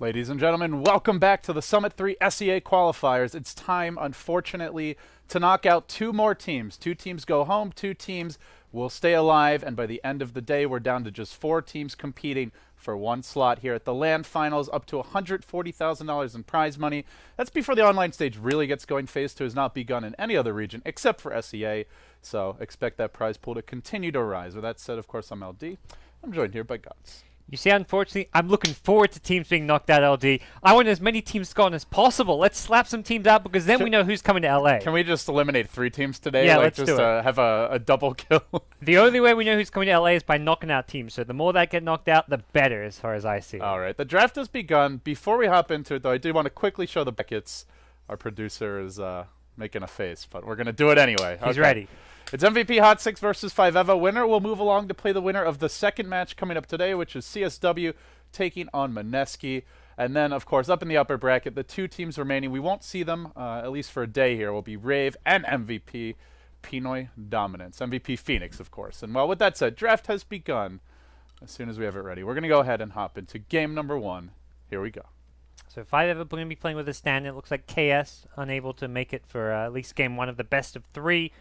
Ladies and gentlemen, welcome back to the Summit 3 SEA qualifiers. It's time, unfortunately, to knock out two more teams. Two teams go home, two teams will stay alive, and by the end of the day, we're down to just 4 teams competing for one slot here at the LAN finals, up to $140,000 in prize money. That's before the online stage really gets going. Phase 2 has not begun in any other region except for SEA, so expect that prize pool to continue to rise. With that said, of course, I'm LD. I'm joined here by GoDz. You see, unfortunately, I'm looking forward to teams being knocked out, LD. I want as many teams gone as possible. Let's slap some teams out because then we know who's coming to LA. Can we just eliminate 3 teams today? Yeah, like let's just do it. Have a double kill. The only way we know who's coming to LA is by knocking out teams. So the more that get knocked out, the better, as far as I see. All right, the draft has begun. Before we hop into it, though, I do want to quickly show the brackets. Our producer is making a face, but we're going to do it anyway. He's ready. It's MVP Hot6 versus 5eva. Winner will move along to play the winner of the second match coming up today, which is CSW taking on Mineski. And then, of course, up in the upper bracket, the 2 teams remaining, we won't see them, at least for a day here, will be Rave and MVP Pinoy Dominance. MVP Phoenix, of course. And, well, with that said, draft has begun. As soon as we have it ready, we're going to go ahead and hop into game number 1. Here we go. So 5eva going to be playing with a stand. It looks like KS unable to make it for at least game 1 of the best of 3.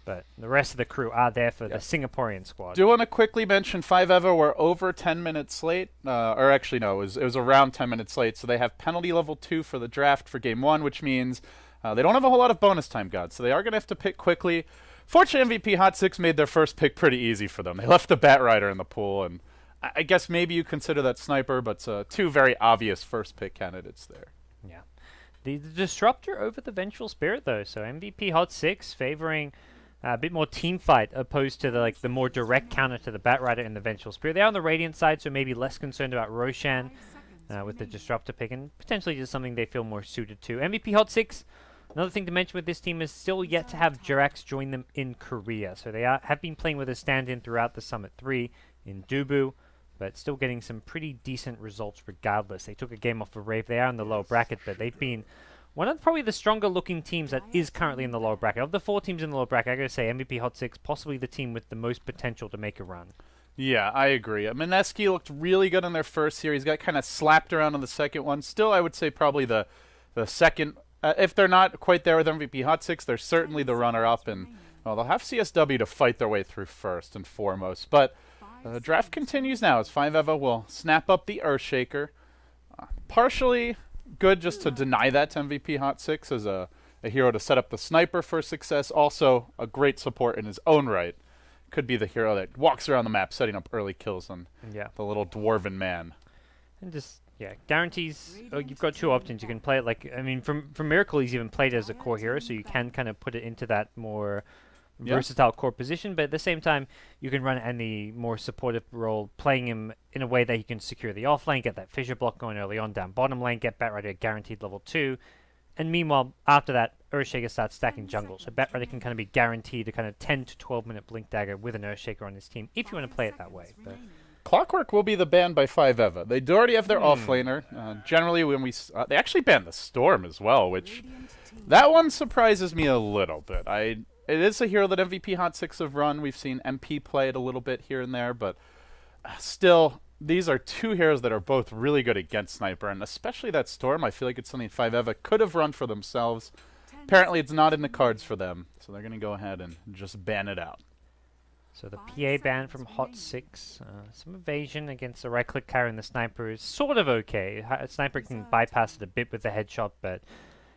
But the rest of the crew are there for the Singaporean squad. Do want to quickly mention 5eva were over 10 minutes late. Or actually, no, it was around 10 minutes late. So they have penalty level 2 for the draft for game 1, which means they don't have a whole lot of bonus time, God. So they are going to have to pick quickly. Fortunately, MVP Hot6 made their first pick pretty easy for them. They left the Bat Rider in the pool. And I guess maybe you consider that Sniper, but 2 very obvious first pick candidates there. Yeah. The Disruptor over the Vengeful Spirit, though. So MVP Hot6 favoring a bit more team fight opposed to the more direct counter to the Bat Rider and the Vengeful Spirit. They are on the Radiant side, so maybe less concerned about Roshan with the Disruptor pick, and potentially just something they feel more suited to. MVP Hot6, another thing to mention with this team is still yet to have Jirax join them in Korea. So they have been playing with a stand-in throughout the Summit 3 in Dubu, but still getting some pretty decent results regardless. They took a game off of Rave. They are in the lower bracket, but they've been one of probably the stronger looking teams that is currently in the lower bracket. Of the 4 teams in the lower bracket, I gotta say MVP Hot6 possibly the team with the most potential to make a run. Yeah, I agree. Mineski looked really good in their first series. Got kind of slapped around on the second one. Still, I would say probably the second. If they're not quite there with MVP Hot6, they're certainly the runner-up, and well, they'll have CSW to fight their way through first and foremost. But the draft continues now as 5eva will snap up the Earthshaker. Partially good just to deny that to MVP Hot6 as a hero to set up the Sniper for success. Also, a great support in his own right. Could be the hero that walks around the map setting up early kills on the little dwarven man. And just, guarantees. You've got 2 options. You can play it from Miracle, he's even played as a core hero, so you can kind of put it into that more versatile core position, but at the same time, you can run any more supportive role, playing him in a way that he can secure the offlane, get that fissure block going early on down bottom lane, get Bat Rider guaranteed level 2, and meanwhile, after that, Earthshaker starts stacking jungle, so Bat Rider can kind of be guaranteed a kind of 10 to 12 minute Blink Dagger with an Earthshaker on his team, if you want to play it that way. But Clockwork will be the ban by 5eva. They do already have their offlaner. Generally, when they actually banned the Storm as well, which that one surprises me a little bit. It is a hero that MVP Hot6 have run. We've seen MP play it a little bit here and there, but still, these are 2 heroes that are both really good against Sniper, and especially that Storm, I feel like it's something 5eva could have run for themselves. Apparently, it's not in the cards for them, so they're going to go ahead and just ban it out. So the PA ban from Hot6, some evasion against the right-click carry, and the Sniper is sort of okay. Sniper can bypass it a bit with the headshot, but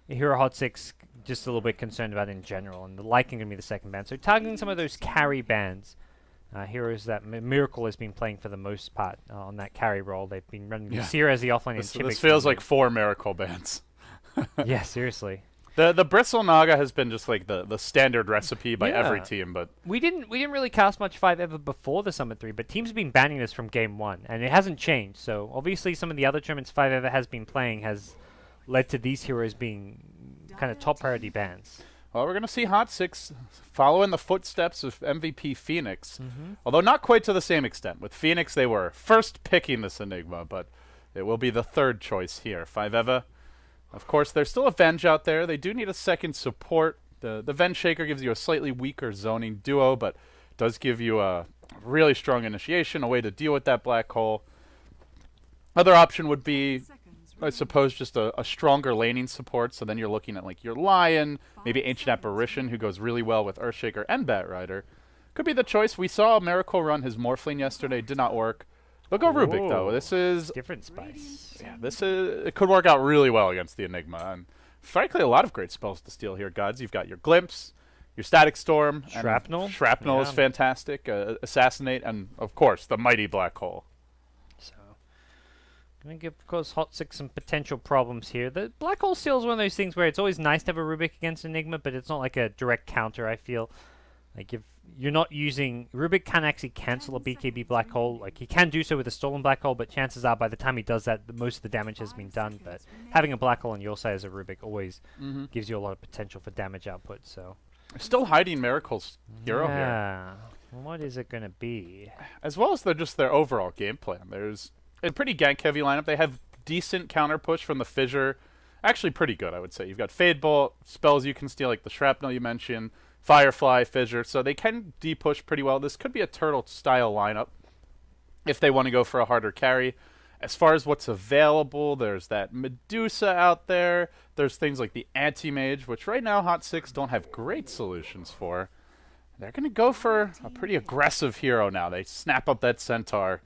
Hero Hot6 just a little bit concerned about in general, and the Lycan going to be the second ban. So targeting some of those carry bans, heroes that Miracle has been playing for the most part on that carry role. They've been running Sierra as the offlane. This feels like 4 Miracle bans. Yeah, seriously. The Bristle Naga has been just like the standard recipe by every team, but we didn't really cast much 5eva before the Summit 3, but teams have been banning this from game 1, and it hasn't changed. So obviously some of the other tournaments 5eva has been playing has led to these heroes being kind of top priority bans. Well, we're going to see Hot6 follow in the footsteps of MVP Phoenix, although not quite to the same extent. With Phoenix, they were first picking this Enigma, but it will be the 3rd choice here. 5eva, of course, there's still a Venge out there. They do need a second support. The Venge Shaker gives you a slightly weaker zoning duo, but does give you a really strong initiation, a way to deal with that black hole. Other option would be I suppose, just a stronger laning support. So then you're looking at like your Lion, maybe Ancient Apparition, who goes really well with Earthshaker and Batrider. Could be the choice. We saw Miracle run his Morphling yesterday. Did not work. They'll go Rubik, though. This is... different spice. Yeah, it could work out really well against the Enigma. And frankly, a lot of great spells to steal here, GoDz. You've got your Glimpse, your Static Storm. Shrapnel. Shrapnel is fantastic. Assassinate, and, of course, the Mighty Black Hole. So, going to give, cause Hot6 some potential problems here. The Black Hole Seal is one of those things where it's always nice to have a Rubik against Enigma, but it's not like a direct counter, I feel. Like, if you're not using... Rubik can actually cancel a BKB Black Hole. Like, he can do so with a Stolen Black Hole, but chances are by the time he does that, most of the damage has been done. But having a Black Hole on your side as a Rubik always gives you a lot of potential for damage output, so... They're still hiding Miracle's hero here. Yeah. What is it going to be? As well as their overall game plan. There's a pretty gank-heavy lineup. They have decent counter push from the Fissure. Actually pretty good, I would say. You've got Fade Bolt, spells you can steal, like the Shrapnel you mentioned, Firefly, Fissure, so they can de-push pretty well. This could be a Turtle-style lineup if they want to go for a harder carry. As far as what's available, there's that Medusa out there. There's things like the Anti-Mage, which right now Hot6 don't have great solutions for. They're going to go for a pretty aggressive hero now. They snap up that Centaur.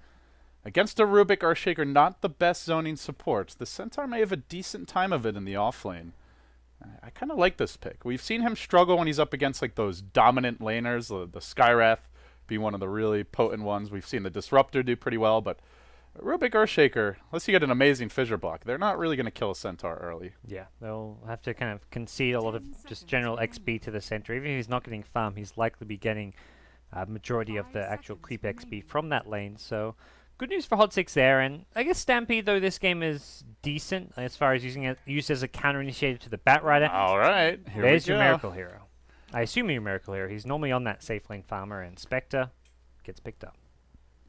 Against a Rubik Earthshaker, not the best zoning support. The Centaur may have a decent time of it in the offlane. I kind of like this pick. We've seen him struggle when he's up against like those dominant laners, the Skywrath being one of the really potent ones. We've seen the Disruptor do pretty well, but Rubik Earthshaker, unless you get an amazing Fissure block, they're not really going to kill a Centaur early. Yeah, they'll have to kind of concede a lot of just general XP to the Centaur. Even if he's not getting farm, he's likely to be getting a majority of the actual creep XP from that lane, so... Good news for Hot6 there, and I guess Stampede, though, this game is decent as far as using it used as a counter-initiator to the Batrider. All right, there's your Miracle Hero. I assume your Miracle Hero. He's normally on that safe lane farmer, and Spectre gets picked up.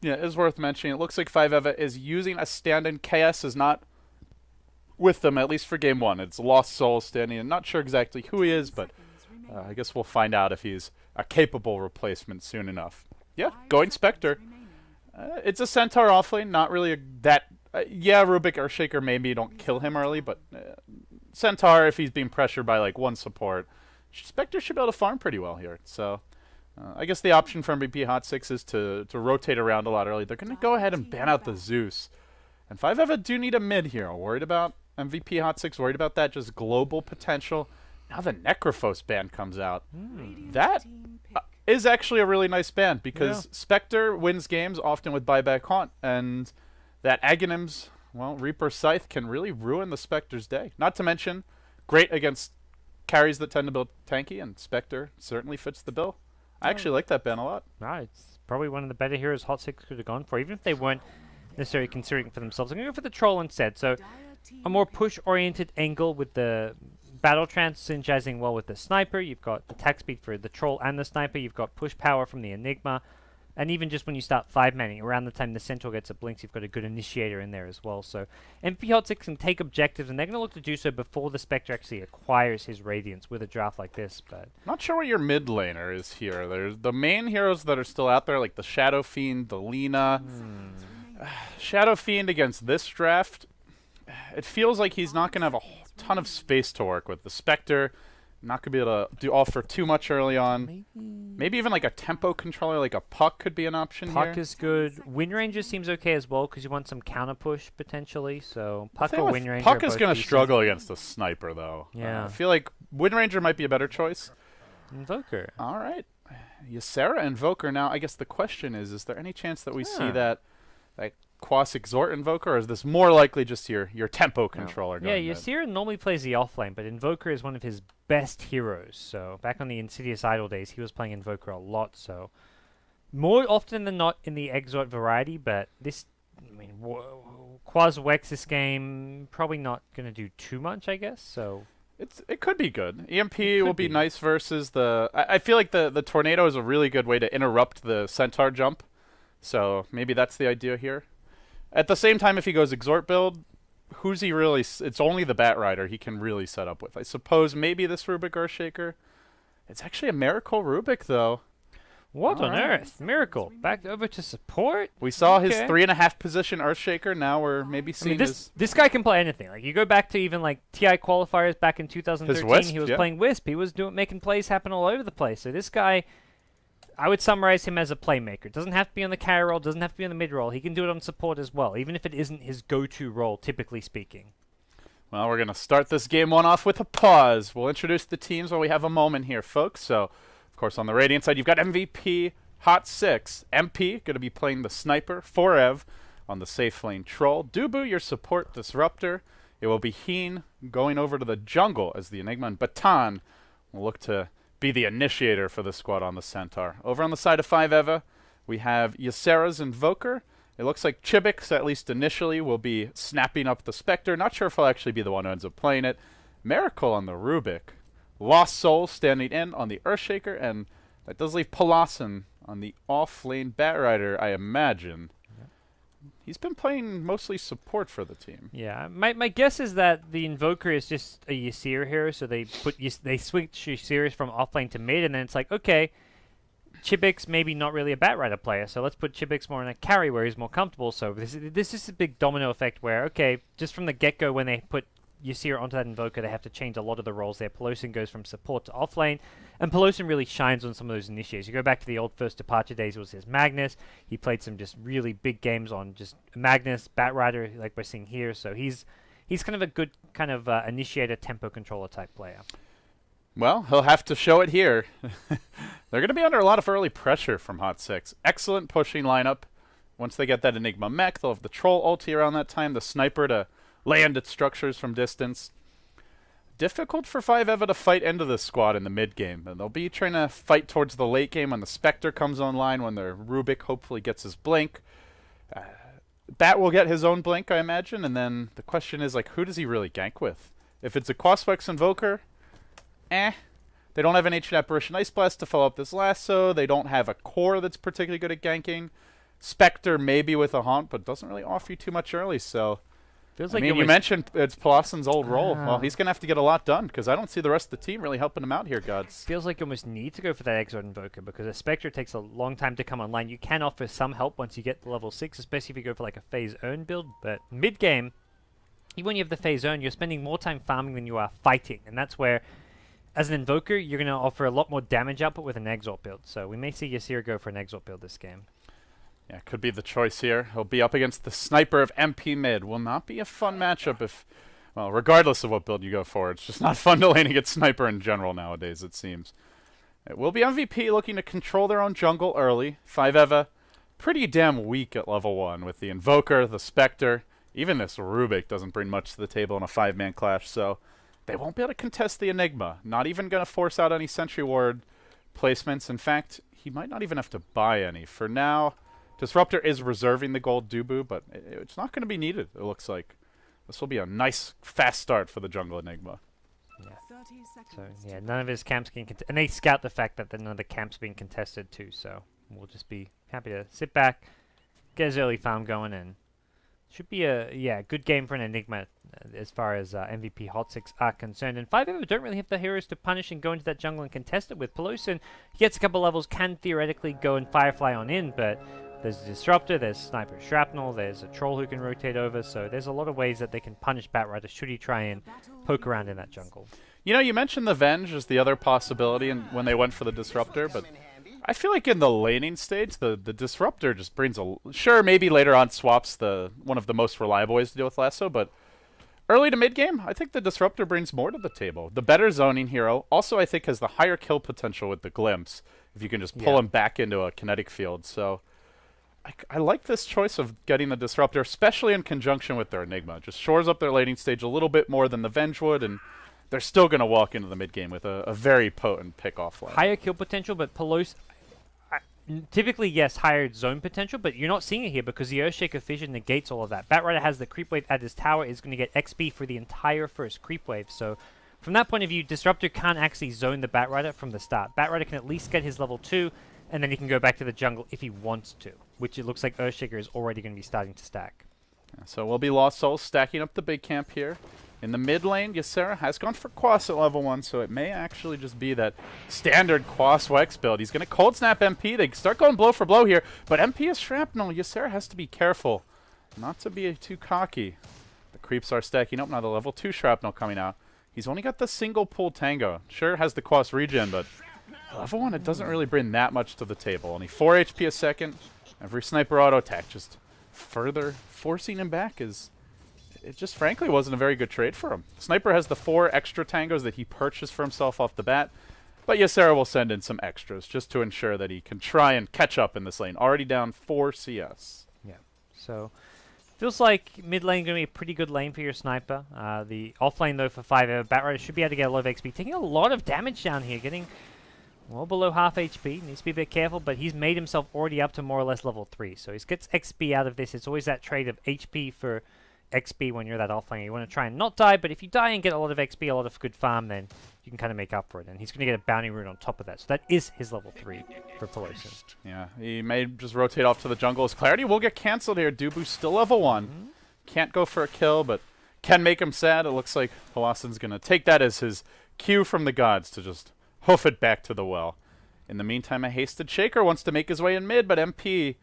Yeah, it's worth mentioning. It looks like 5EVA is using a stand-in. KS is not with them, at least for Game 1. It's Lost Soul standing, and not sure exactly who he is, but I guess we'll find out if he's a capable replacement soon enough. Yeah, going Spectre. It's a Centaur offlane, not really yeah, Rubik Earthshaker maybe don't kill him early, but Centaur, if he's being pressured by like one support, Spectre should be able to farm pretty well here. So I guess the option for MVP Hot6 is to rotate around a lot early. They're going to go ahead and ban out the Zeus. And 5EVA do need a mid here. Worried about MVP Hot6, worried about that just global potential. Now the Necrophos ban comes out. That... is actually a really nice ban because Spectre wins games often with buyback Haunt, and that Aghanim's, well, Reaper Scythe can really ruin the Spectre's day. Not to mention, great against carries that tend to build tanky, and Spectre certainly fits the bill. I actually like that ban a lot. No, it's probably one of the better heroes Hot6 could have gone for, even if they weren't necessarily considering for themselves. I'm going to go for the Troll instead, so a more push-oriented angle with the... Battle Trance synergizing well with the Sniper. You've got attack speed for the Troll and the Sniper. You've got push power from the Enigma. And even just when you start 5-manning, around the time the Centaur gets a Blinks, you've got a good initiator in there as well. So MP Hot6 can take objectives, and they're going to look to do so before the Spectre actually acquires his Radiance with a draft like this. But not sure what your mid laner is here. There's the main heroes that are still out there, like the Shadow Fiend, the Lina. Shadow Fiend against this draft, it feels like he's not going to have a ton of space to work with. The Spectre, not going to be able to offer too much early on. Maybe even like a tempo controller, like a Puck could be an option here. Puck is good. Wind Ranger seems okay as well because you want some counter push potentially. So Puck or Wind Ranger. Puck is going to struggle against the Sniper though. Yeah. I feel like Wind Ranger might be a better choice. Invoker. All right. Ysera Invoker. Now, I guess the question is there any chance that we see that Quas Exhort Invoker, or is this more likely just your tempo controller? Yeah, Ysera normally plays the offlane, but Invoker is one of his best heroes. So back on the Insidious Idol days, he was playing Invoker a lot. So more often than not in the Exhort variety, but this, I mean, Quas Wex this game probably not going to do too much, I guess. So it could be good. EMP will be nice versus the. I feel like the Tornado is a really good way to interrupt the Centaur jump. So maybe that's the idea here. At the same time, if he goes Exhort build, who's he really... It's only the Batrider he can really set up with. I suppose maybe this Rubik Earthshaker. It's actually a Miracle Rubik, though. What on earth? Miracle. Back over to support? We saw his 3.5 position Earthshaker. Now we're maybe seeing this guy can play anything. Like, you go back to even like TI qualifiers back in 2013. Wisp, he was playing Wisp. He was making plays happen all over the place. So this guy, I would summarize him as a playmaker. Doesn't have to be on the carry role. Doesn't have to be on the mid role. He can do it on support as well, even if it isn't his go-to role, typically speaking. Well, we're going to start this game one off with a pause. We'll introduce the teams while we have a moment here, folks. So, of course, on the Radiant side, you've got MVP, Hot6, MP, going to be playing the Sniper, Forev on the safe lane Troll. Dubu, your support Disruptor. It will be Heen going over to the jungle as the Enigma, and Batan will look to be the initiator for the squad on the Centaur. Over on the side of 5eva, we have Ysera's Invoker. It looks like Chibix, at least initially, will be snapping up the Spectre. Not sure if he'll actually be the one who ends up playing it. Miracle on the Rubik. Lost Soul standing in on the Earthshaker, and that does leave Palasan on the off-lane Batrider, I imagine. Yep. He's been playing mostly support for the team. Yeah, my guess is that the Invoker is just a Ysera hero, so they switch Ysera from off-lane to mid, and then it's like, okay, Chibix maybe not really a Batrider player, so let's put Chibix more in a carry where he's more comfortable. So this is a big domino effect where, okay, just from the get-go when they put Ysera onto that Invoker, they have to change a lot of the roles there. Palosin goes from support to offlane, and Palosin really shines on some of those initiators. You go back to the old first departure days, it was his Magnus. He played some just really big games on just Magnus, Batrider, like we're seeing here. So he's kind of a good kind of initiator, tempo controller type player. Well, he'll have to show it here. They're going to be under a lot of early pressure from Hot6. Excellent pushing lineup. Once they get that Enigma mech, they'll have the Troll ulti around that time, the Sniper to land its structures from distance. Difficult for 5eva to fight into this squad in the mid game. And they'll be trying to fight towards the late game when the Spectre comes online, when their Rubik hopefully gets his blink. Bat will get his own blink, I imagine, and then the question is, like, who does he really gank with? If it's a Quaspex Invoker, they don't have an Ancient Apparition Ice Blast to follow up this lasso. They don't have a core that's particularly good at ganking. Spectre maybe with a Haunt, but doesn't really offer you too much early, so... Feels like you mentioned it's Palasan's old role. Well, he's going to have to get a lot done, because I don't see the rest of the team really helping him out here, GoDz. Feels like you almost need to go for that Exort Invoker, because a Spectre takes a long time to come online. You can offer some help once you get to level 6, especially if you go for like a Phase Own build, but mid-game, even when you have the Phase Own, you're spending more time farming than you are fighting, and that's where, as an Invoker, you're going to offer a lot more damage output with an Exort build, so we may see Ysera go for an Exort build this game. Yeah, could be the choice here. He'll be up against the Sniper of MP mid. Will not be a fun matchup if, well, regardless of what build you go for. It's just not fun to lane against Sniper in general nowadays, it seems. It will be MVP looking to control their own jungle early. 5eva, pretty damn weak at level 1 with the Invoker, the Spectre. Even this Rubik doesn't bring much to the table in a 5-man clash, so they won't be able to contest the Enigma. Not even going to force out any Sentry Ward placements. In fact, he might not even have to buy any. For now... Disruptor is reserving the gold Dubu, but it's not going to be needed, it looks like. This will be a nice, fast start for the jungle Enigma. Yeah. So, yeah, none of his camps can contest. And they scout the fact that none of the camps being contested, too. So, we'll just be happy to sit back, get his early farm going, and should be a good game for an Enigma as far as MVP Hot6 are concerned. And 5eva don't really have the heroes to punish and go into that jungle and contest it with. Palosin, he gets a couple levels, can theoretically go and Firefly on in, but... There's a Disruptor, there's Sniper Shrapnel, there's a Troll who can rotate over, so there's a lot of ways that they can punish Batrider should he try and poke around in that jungle. You know, you mentioned the Venge as the other possibility when they went for the Disruptor, but I feel like in the laning stage, the Disruptor just brings a... Sure, maybe later on swaps one of the most reliable ways to deal with Lasso, but early to mid-game, I think the Disruptor brings more to the table. The better zoning hero also, I think, has the higher kill potential with the Glimpse, if you can just pull him back into a kinetic field, so... I like this choice of getting the Disruptor, especially in conjunction with their Enigma. Just shores up their laning stage a little bit more than the Venge would, and they're still going to walk into the mid-game with a very potent pick-off line. Higher kill potential, but Palosin... typically, yes, higher zone potential, but you're not seeing it here because the Earthshaker Fission negates all of that. Batrider has the creep wave at his tower, is going to get XP for the entire first creep wave, so... From that point of view, Disruptor can't actually zone the Batrider from the start. Batrider can at least get his level 2, and then he can go back to the jungle if he wants to, which it looks like Earthshaker is already going to be starting to stack. So we'll be Lost Souls stacking up the big camp here. In the mid lane, Ysera has gone for Quas at level 1, so it may actually just be that standard Quas Wex build. He's going to cold snap MP. They start going blow for blow here, but MP is shrapnel. Ysera has to be careful not to be too cocky. The creeps are stacking up. Now the level 2 shrapnel coming out. He's only got the single pull tango. Sure, has the Quas regen, but level 1, it doesn't really bring that much to the table. Only 4 HP a second. Every sniper auto attack just further forcing him back is... It just frankly wasn't a very good trade for him. Sniper has the 4 extra tangos that he purchased for himself off the bat, but Ysera will send in some extras just to ensure that he can try and catch up in this lane. Already down 4 CS. Yeah, so feels like mid lane going to be a pretty good lane for your sniper. The off lane though for 5 Batrider should be able to get a lot of XP. Taking a lot of damage down here, getting well below half HP. Needs to be a bit careful, but he's made himself already up to more or less level 3. So he gets XP out of this. It's always that trade of HP for XP when you're that offlane. You want to try and not die, but if you die and get a lot of XP, a lot of good farm, then you can kind of make up for it. And he's going to get a bounty rune on top of that. So that is his level 3 for Pelosi. Yeah, he may just rotate off to the jungle. His clarity will get cancelled here. Dubu's still level 1. Can't go for a kill, but can make him sad. It looks like Pelosin's going to take that as his cue from the gods to just hoof it back to the well. In the meantime, a hasted Shaker wants to make his way in mid, but MP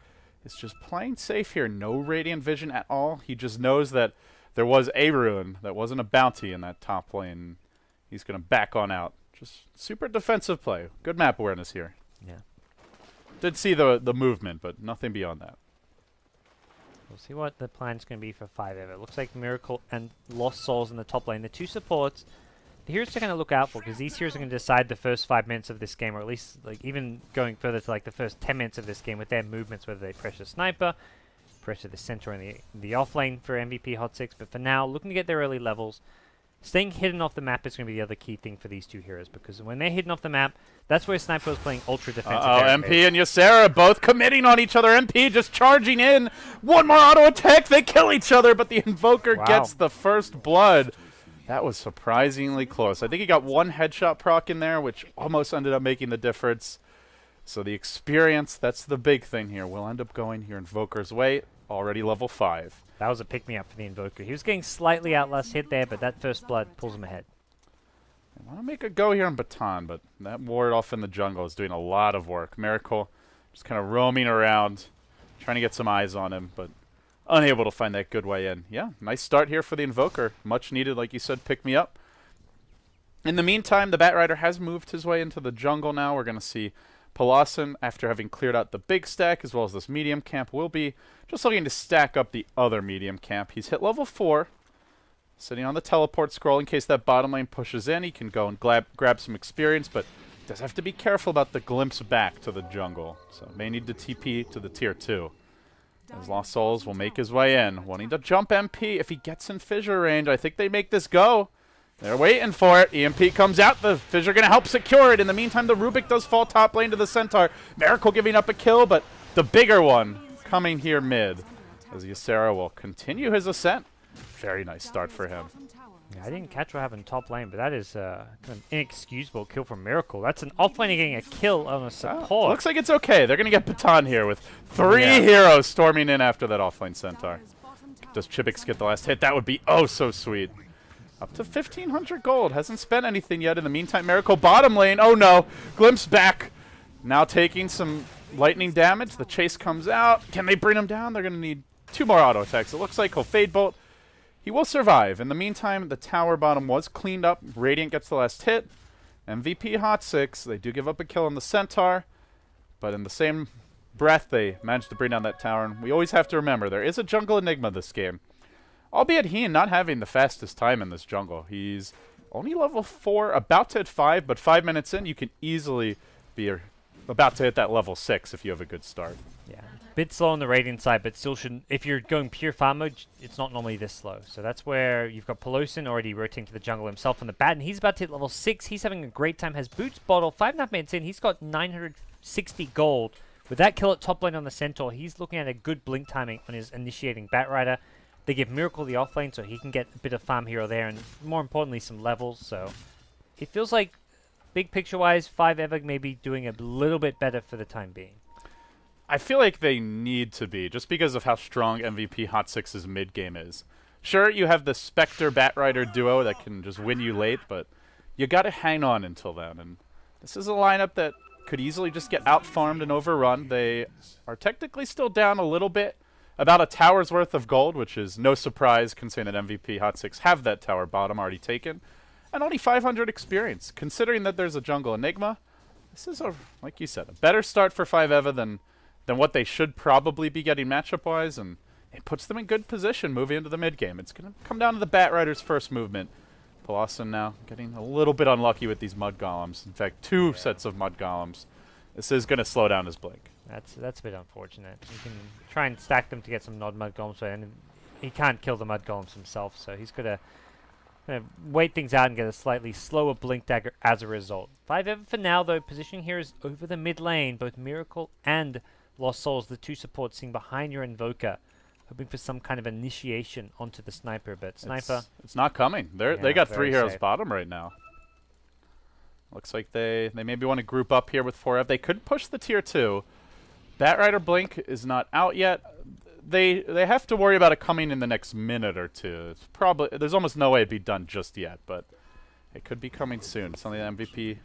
is just playing safe here. No Radiant Vision at all. He just knows that there was a rune. That wasn't a bounty in that top lane. He's going to back on out. Just super defensive play. Good map awareness here. Yeah. Did see the movement, but nothing beyond that. We'll see what the plan's going to be for 5 It looks like Miracle and Lost Souls in the top lane. The 2 supports, the heroes to kind of look out for, because these heroes are going to decide the first 5 minutes of this game, or at least like even going further to like the first 10 minutes of this game with their movements, whether they pressure sniper, pressure the center and the off lane for MVP Hot6. But for now, looking to get their early levels. Staying hidden off the map is going to be the other key thing for these 2 heroes, because when they're hidden off the map, that's where Sniper is playing ultra defensive. MP and Ysera both committing on each other. MP just charging in. One more auto attack. They kill each other, but the Invoker gets the first blood. That was surprisingly close. I think he got 1 headshot proc in there, which almost ended up making the difference. So the experience, that's the big thing here. We'll end up going your Invoker's way, already level 5. That was a pick-me-up for the Invoker. He was getting slightly out last hit there, but that first blood pulls him ahead. I want to make a go here on Baton, but that ward off in the jungle is doing a lot of work. Miracle just kind of roaming around, trying to get some eyes on him, but unable to find that good way in. Yeah, nice start here for the Invoker. Much needed, like you said, pick me up. In the meantime, the Batrider has moved his way into the jungle now. We're going to see Pelosin, after having cleared out the big stack as well as this medium camp, will be just looking to stack up the other medium camp. He's hit level 4, sitting on the teleport scroll in case that bottom lane pushes in. He can go and grab some experience, but does have to be careful about the glimpse back to the jungle. So may need to TP to the tier 2. As Lost Souls will make his way in, wanting to jump MP if he gets in fissure range. I think they make this go. They're waiting for it. EMP comes out. The fissure going to help secure it. In the meantime, the Rubik does fall top lane to the Centaur. Miracle giving up a kill, but the bigger one coming here mid. As Ysera will continue his ascent. Very nice start for him. Yeah, I didn't catch what happened top lane, but that is kind of inexcusable kill from Miracle. That's an offlaner getting a kill on a support. Looks like it's okay. They're going to get Baton here with 3 heroes storming in after that offlane Centaur. Does Chibix get the last hit? That would be oh so sweet. Up to 1,500 gold. Hasn't spent anything yet. In the meantime, Miracle bottom lane. Oh no. Glimpse back. Now taking some lightning damage. The chase comes out. Can they bring him down? They're going to need 2 more auto attacks. It looks like he'll Fade Bolt. He will survive. In the meantime, the tower bottom was cleaned up. Radiant gets the last hit. MVP Hot6. They do give up a kill on the Centaur. But in the same breath, they managed to bring down that tower. And we always have to remember, there is a jungle enigma this game. Albeit he not having the fastest time in this jungle. He's only level 4, about to hit 5, but 5 minutes in, you can easily be about to hit that level 6 if you have a good start. Yeah, bit slow on the Radiant side, but still shouldn't. If you're going pure farm mode, it's not normally this slow. So that's where you've got Pelosin already rotating to the jungle himself on the bat, and he's about to hit level 6. He's having a great time. Has Boots Bottle, 5.5 minutes in. He's got 960 gold. With that kill at top lane on the Centaur, he's looking at a good blink timing on his initiating Batrider. They give Miracle the offlane so he can get a bit of farm here or there, and more importantly, some levels. So it feels like, big picture-wise, 5 may be doing a little bit better for the time being. I feel like they need to be, just because of how strong MVP Hot6's mid game is. Sure, you have the Spectre Batrider duo that can just win you late, but you got to hang on until then. And this is a lineup that could easily just get out-farmed and overrun. They are technically still down a little bit, about a tower's worth of gold, which is no surprise considering that MVP Hot6 have that tower bottom already taken, and only 500 experience. Considering that there's a jungle Enigma, this is, like you said, a better start for 5EVA than what they should probably be getting matchup-wise, and it puts them in good position moving into the mid-game. It's going to come down to the Batrider's first movement. Pawson now getting a little bit unlucky with these Mud Golems. In fact, two sets of Mud Golems. This is going to slow down his blink. That's a bit unfortunate. You can try and stack them to get some Mud Golems, and he can't kill the Mud Golems himself, so he's got to wait things out and get a slightly slower blink dagger as a result. 5EVA for now, though, positioning here is over the mid lane. Both Miracle and Lost Souls, the two supports, sitting behind your Invoker, hoping for some kind of initiation onto the Sniper, but Sniper... It's not coming. They got 3 heroes safe. Bottom right now. Looks like they maybe want to group up here with 4F. They could push the tier 2. Batrider Blink is not out yet. They have to worry about it coming in the next minute or two. It's probably there's almost no way it'd be done just yet, but it could be coming soon. Something that MVP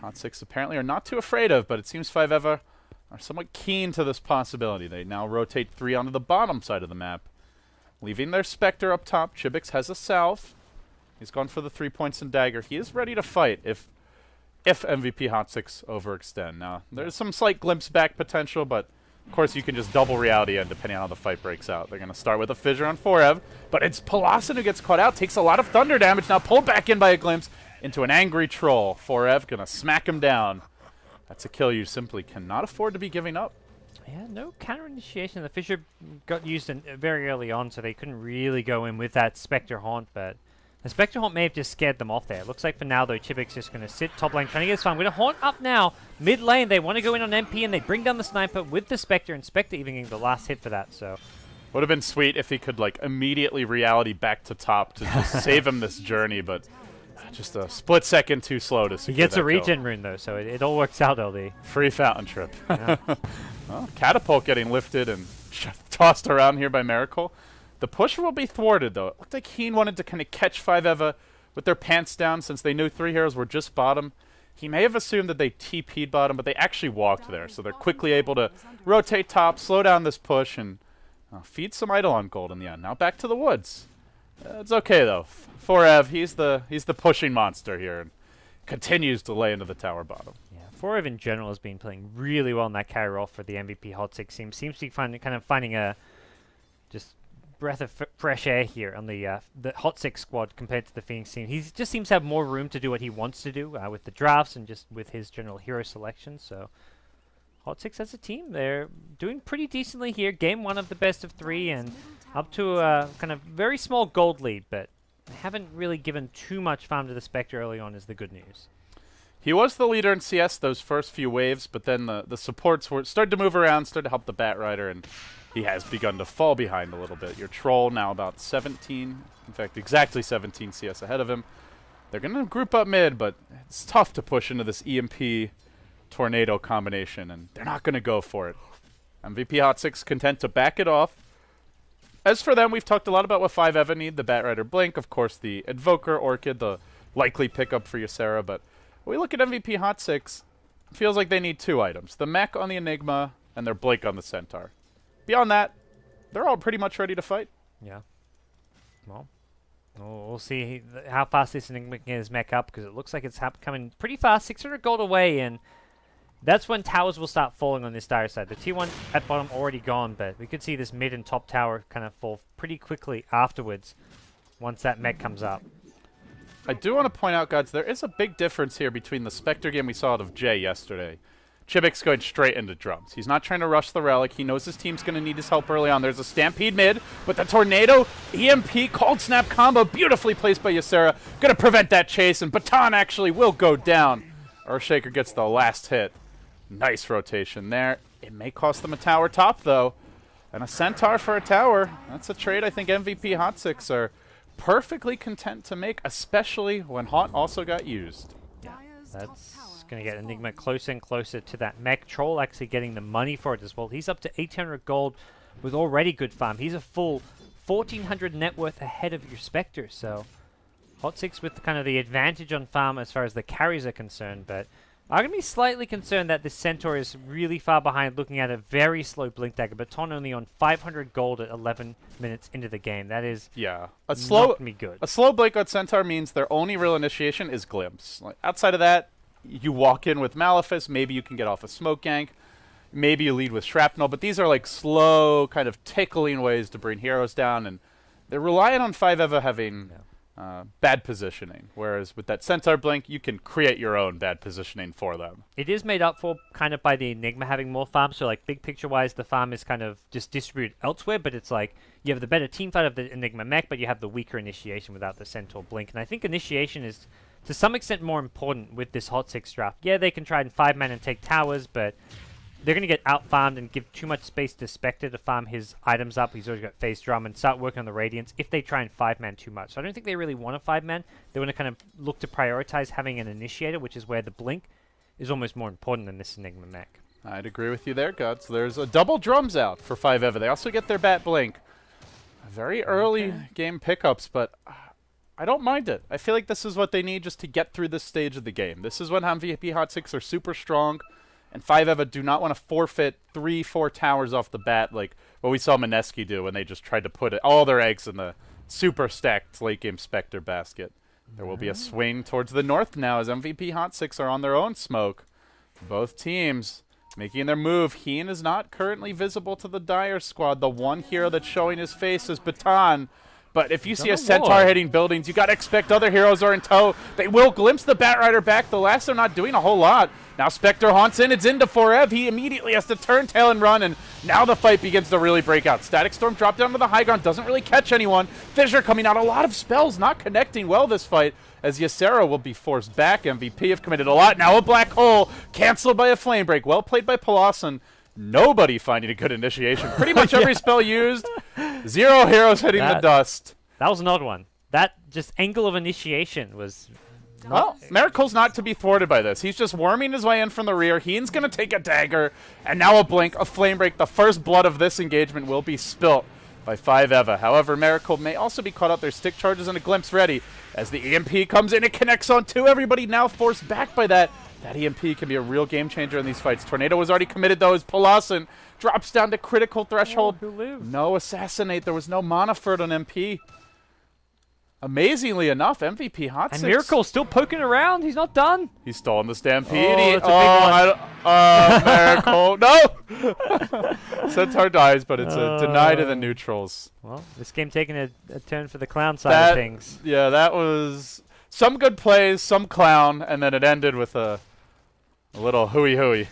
Hot6 apparently are not too afraid of, but it seems 5EVA are somewhat keen to this possibility. They now rotate 3 onto the bottom side of the map, leaving their Spectre up top. Chibix has a salve. He's gone for the 3 points and dagger. He is ready to fight if MVP Hot6 overextend. Now, there's some slight glimpse back potential, but of course you can just double reality end depending on how the fight breaks out. They're going to start with a fissure on 4Ev, but it's Pawson who gets caught out, takes a lot of thunder damage, now pulled back in by a glimpse into an angry troll. 4Ev going to smack him down. That's a kill you simply cannot afford to be giving up. Yeah, no counter initiation. The fissure got used very early on, so they couldn't really go in with that Spectre Haunt, but the Spectre Haunt may have just scared them off there. Looks like for now, though, Chibix just going to sit top lane, trying to get his farm. We're going to Haunt up now. Mid lane, they want to go in on MP, and they bring down the Sniper with the Spectre, and Spectre even getting the last hit for that, so... Would have been sweet if he could, like, immediately reality back to top to just save him this journey, but just a split second too slow to secure He gets a regen kill. rune, though, so it all works out, LD. Free fountain trip. Yeah. Well, Catapult getting lifted and tossed around here by Miracle. The push will be thwarted, though. It looked like Heen wanted to kind of catch 5EVA with their pants down since they knew 3 heroes were just bottom. He may have assumed that they TP'd bottom, but they actually walked there, so they're quickly able to rotate top, slow down this push, and feed some Eidolon gold in the end. Now back to the woods. It's okay, though. 4Ev, he's the pushing monster here, and continues to lay into the tower bottom. Yeah, 4Ev in general has been playing really well in that carry role for the MVP Hot6 team. Seems to be finding a just breath of fresh air here on the Hot6 squad compared to the Phoenix team. He just seems to have more room to do what he wants to do with the drafts and just with his general hero selection. So Hot6 as a team, they're doing pretty decently here. Game 1 of the best of 3 and up to a kind of very small gold lead, but they haven't really given too much farm to the Spectre early on is the good news. He was the leader in CS those first few waves, but then the supports started to move around, started to help the Batrider, and he has begun to fall behind a little bit. Your Troll now about 17, in fact exactly 17 CS ahead of him. They're going to group up mid, but it's tough to push into this EMP Tornado combination, and they're not going to go for it. MVP Hot6 content to back it off. As for them, we've talked a lot about what 5EVA need, the Batrider Blink, of course the Invoker, Orchid, the likely pickup for Ysera, but when we look at MVP Hot6, it feels like they need 2 items. The mech on the Enigma, and their Blink on the Centaur. Beyond that, they're all pretty much ready to fight. Yeah. Well, we'll see how fast this Enigma can get his mech up, because it looks like it's coming pretty fast, 600 gold away, and that's when towers will start falling on this dire side. The tier 1 at bottom already gone, but we could see this mid and top tower kind of fall pretty quickly afterwards once that mech comes up. I do want to point out, guys, there is a big difference here between the Spectre game we saw out of Jay yesterday. Chibix going straight into drums. He's not trying to rush the relic. He knows his team's going to need his help early on. There's a Stampede mid, but the Tornado EMP Cold Snap combo beautifully placed by Ysera. Going to prevent that chase, and Baton actually will go down. Earthshaker gets the last hit. Nice rotation there. It may cost them a tower top, though. And a Centaur for a tower. That's a trade I think MVP Hot6 are perfectly content to make, especially when Haunt also got used. That's going to get Enigma closer and closer to that mech. Troll actually getting the money for it as well. He's up to 800 gold with already good farm. He's a full 1,400 net worth ahead of your Spectre, so Hot6 with kind of the advantage on farm as far as the carries are concerned, but I'm going to be slightly concerned that this Centaur is really far behind, looking at a very slow Blink Dagger. Baton only on 500 gold at 11 minutes into the game. That is not me good. A slow Blink on Centaur means their only real initiation is Glimpse. Like, outside of that, you walk in with Malefice, maybe you can get off a Smoke Gank, maybe you lead with Shrapnel, but these are like slow, kind of tickling ways to bring heroes down, and they're relying on 5-Eva having... bad positioning, whereas with that Centaur Blink, you can create your own bad positioning for them. It is made up for kind of by the Enigma having more farm, so like big picture-wise, the farm is kind of just distributed elsewhere, but it's like you have the better team fight of the Enigma mech, but you have the weaker initiation without the Centaur Blink, and I think initiation is to some extent more important with this Hot6 draft. Yeah, they can try and 5-man and take towers, but they're going to get out-farmed and give too much space to Spectre to farm his items up. He's already got Phase Drum and start working on the Radiance if they try and 5-man too much. So I don't think they really want a 5-man. They want to kind of look to prioritize having an Initiator, which is where the Blink is almost more important than this Enigma mech. I'd agree with you there, Guts. There's a double drums out for 5-Eva. They also get their Bat Blink. Very early game pickups, but I don't mind it. I feel like this is what they need just to get through this stage of the game. This is when MVP Hot6 are super strong. And 5-Eva do not want to forfeit 3-4 towers off the bat like what we saw Mineski do when they just tried to put all their eggs in the super stacked late game Spectre basket. There will be a swing towards the north now as MVP Hot6 are on their own smoke. Both teams making their move. Heen is not currently visible to the Dire squad. The one hero that's showing his face is Baton. But if you see a Centaur hitting buildings, you got to expect other heroes are in tow. They will glimpse the Batrider back. The last are not doing a whole lot. Now Spectre haunts in. It's into 4-Ev. He immediately has to turn tail and run, and now the fight begins to really break out. Static Storm dropped down to the high ground. Doesn't really catch anyone. Fissure coming out. A lot of spells not connecting well this fight, as Ysera will be forced back. MVP have committed a lot. Now a Black Hole. Canceled by a Flame Break. Well played by Polosan. Nobody finding a good initiation. Pretty much every spell used. 0 heroes hitting the dust. That was an odd one. That just angle of initiation was... Well, Miracle's not to be thwarted by this. He's just worming his way in from the rear. Heen's going to take a dagger, and now a blink, a flame break. The first blood of this engagement will be spilt by 5-Eva. However, Miracle may also be caught out. There's stick charges and a glimpse ready. As the EMP comes in, it connects on 2. Everybody now forced back by that. That EMP can be a real game changer in these fights. Tornado was already committed, though, as Polosan drops down to critical threshold. Who lived? No assassinate. There was no mana for it on MP. Amazingly enough, MVP Hot6. And Miracle's still poking around. He's not done. He's stolen the Stampede. That's a big one. Miracle. No! Centaur dies, but it's a deny to the neutrals. Well, this game taking a turn for the clown side of things. Yeah, that was some good plays, some clown, and then it ended with a little hooey.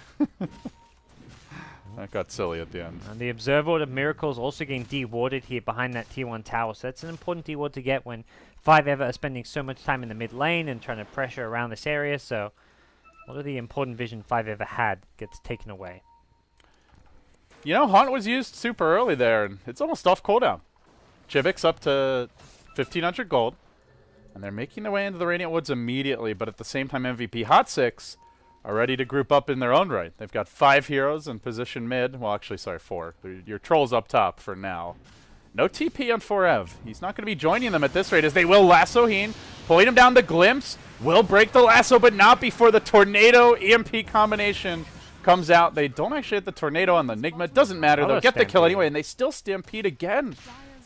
That got silly at the end. And the Observer Order Miracle's also getting dewarded here behind that Tier 1 tower. So that's an important deward to get when 5-Eva are spending so much time in the mid lane and trying to pressure around this area. So a lot of the important vision 5-Eva had gets taken away. You know, Haunt was used super early there, and it's almost off cooldown. Chivix up to 1,500 gold, and they're making their way into the Radiant Woods immediately, but at the same time MVP Hot6 are ready to group up in their own right. They've got 5 heroes in position mid. Well, actually, sorry, 4. Your Troll's up top for now. No TP on 4-Ev. He's not going to be joining them at this rate, as they will lasso Heen, pulling him down the Glimpse. Will break the lasso, but not before the Tornado EMP combination comes out. They don't actually hit the Tornado on the Enigma. Doesn't matter. They'll get the kill anyway, and they still Stampede again.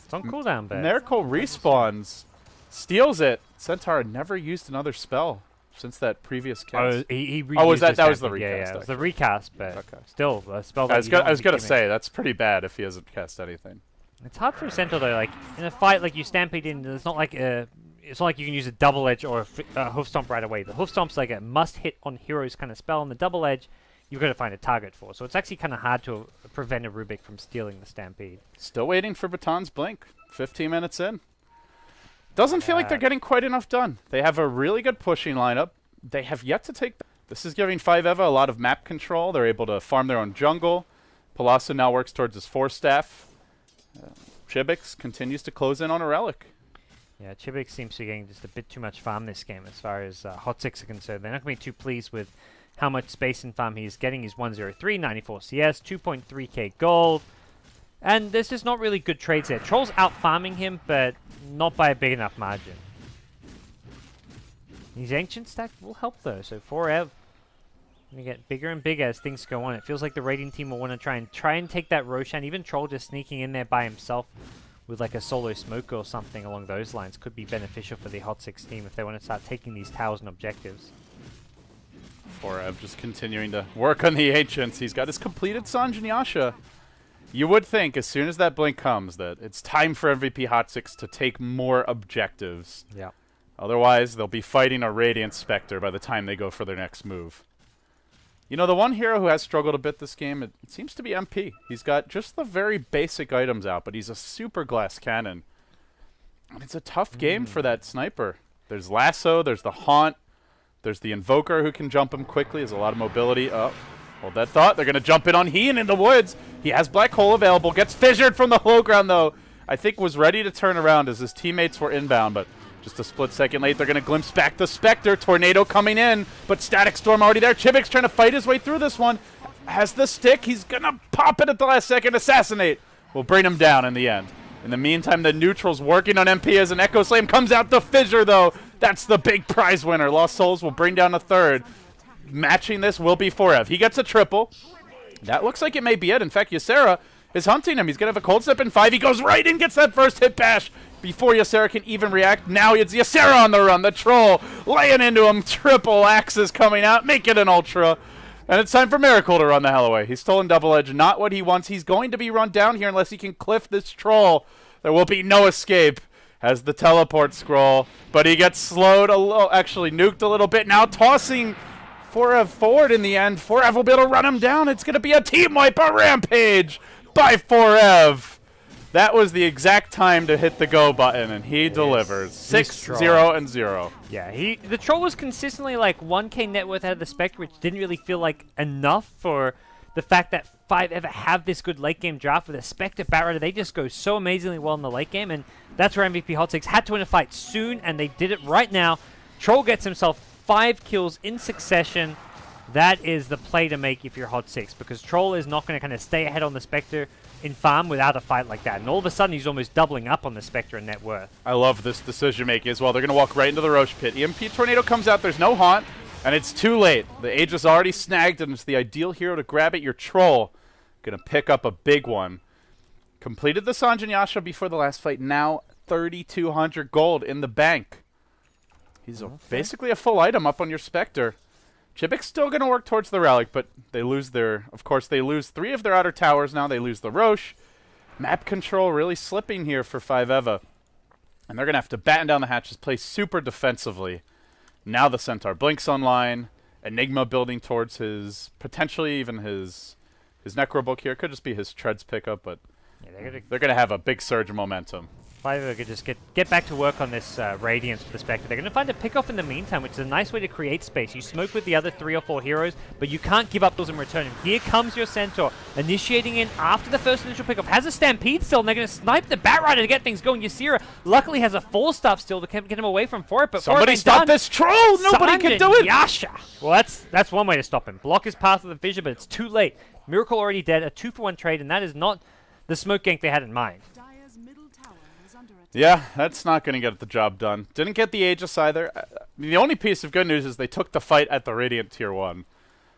It's on cooldown, Ben. Miracle respawns. Steals it. Centaur never used another spell since that previous cast. He was that was the recast? Yeah, it was the recast, but still a spell. I was gonna say that's pretty bad if he hasn't cast anything. It's hard for a Centaur though. Like in a fight, like you stampede in, it's not like you can use a double edge or a hoof stomp right away. The hoof stomp's like a must hit on heroes kind of spell, and the double edge you've got to find a target for. So it's actually kind of hard to prevent a Rubik from stealing the Stampede. Still waiting for Baton's blink. 15 minutes in. Doesn't feel like they're getting quite enough done. They have a really good pushing lineup. They have yet to take... This is giving 5-Eva a lot of map control. They're able to farm their own jungle. Polosan now works towards his 4-staff. Chibix continues to close in on a relic. Yeah, Chibix seems to be getting just a bit too much farm this game as far as Hot6 are concerned. They're not going to be too pleased with how much space and farm he's getting. He's 103, 94 CS, 2.3k gold. And there's just not really good trades there. Troll's out-farming him, but not by a big enough margin. His Ancient stack will help, though, so 4-Ev. Gonna get bigger and bigger as things go on. It feels like the Radiant team will want to try and take that Roshan. Even Troll just sneaking in there by himself with like a solo smoker or something along those lines could be beneficial for the Hot6 team if they want to start taking these towers and objectives. 4Ev just continuing to work on the Ancients. He's got his completed Sanjin Yasha. You would think as soon as that blink comes that it's time for MVP Hot6 to take more objectives. Yeah. Otherwise, they'll be fighting a Radiant Spectre by the time they go for their next move. You know, the one hero who has struggled a bit this game, it seems to be MP. He's got just the very basic items out, but he's a super glass cannon. And it's a tough game for that sniper. There's Lasso, there's the Haunt, there's the Invoker who can jump him quickly. There's a lot of mobility. Oh, hold that thought. They're going to jump in on Heen in the woods. He has Black Hole available. Gets fissured from the low ground, though. I think was ready to turn around as his teammates were inbound, but just a split second late. They're going to glimpse back the Spectre. Tornado coming in, but Static Storm already there. Chibik's trying to fight his way through this one. Has the stick. He's going to pop it at the last second. Assassinate. Will bring him down in the end. In the meantime, the neutral's working on MP as an Echo Slam comes out. The fissure, though. That's the big prize winner. Lost Souls will bring down a third. Matching this will be 4Ev. He gets a triple. That looks like it may be it. In fact, Ysera is hunting him. He's going to have a cold step in 5. He goes right in, gets that first hit bash before Ysera can even react. Now it's Ysera on the run. The troll laying into him. Triple axes coming out. Make it an ultra. And it's time for Miracle to run the hell away. He's stolen Double Edge. Not what he wants. He's going to be run down here unless he can cliff this troll. There will be no escape. Has the teleport scroll. But he gets slowed a little. Actually nuked a little bit. Now tossing 4Ev forward in the end. 4Ev will be able to run him down. It's going to be a team wipe. A rampage by 4Ev. That was the exact time to hit the go button, and he delivers. 6-0-0. Yeah, the troll was consistently like 1k net worth out of the Spectre, which didn't really feel like enough for the fact that 5Ev have this good late game draft with a Spectre Batrider. They just go so amazingly well in the late game, and that's where MVP Hot6 had to win a fight soon, and they did it right now. Troll gets himself 5 kills in succession. That is the play to make if you're Hot6, because Troll is not going to kind of stay ahead on the Spectre in farm without a fight like that. And all of a sudden, he's almost doubling up on the Spectre in net worth. I love this decision-making as well. They're going to walk right into the Roche pit. EMP Tornado comes out. There's no Haunt, and it's too late. The Aegis already snagged, and it's the ideal hero to grab it. Your Troll going to pick up a big one. Completed the Sanjin Yasha before the last fight. Now 3,200 gold in the bank. He's basically a full item up on your Spectre. Chibik's still going to work towards the Relic, but they lose their... Of course, they lose 3 of their outer towers now. They lose the Roche. Map control really slipping here for 5Eva. And they're going to have to batten down the hatches, play super defensively. Now the Centaur blinks online. Enigma building towards his... Potentially even his Necrobook here. Could just be his Treads pickup, but... Yeah, they're going to have a big surge of momentum. 5Ev could just get back to work on this Radiance for the Spectre. They're going to find a pick-off in the meantime, which is a nice way to create space. You smoke with the other 3 or 4 heroes, but you can't give up those in return. And here comes your Centaur, initiating in after the first initial pick-off. Has a Stampede still, and they're going to snipe the Batrider to get things going. Ysera luckily has a 4-stop still to get him away from 4, but somebody stop this troll! Nobody can do it! Yasha! Well, that's one way to stop him. Block his path with a vision, but it's too late. Miracle already dead, a 2-for-1 trade, and that is not the smoke gank they had in mind. Yeah, that's not going to get the job done. Didn't get the Aegis either. The only piece of good news is they took the fight at the Radiant Tier 1.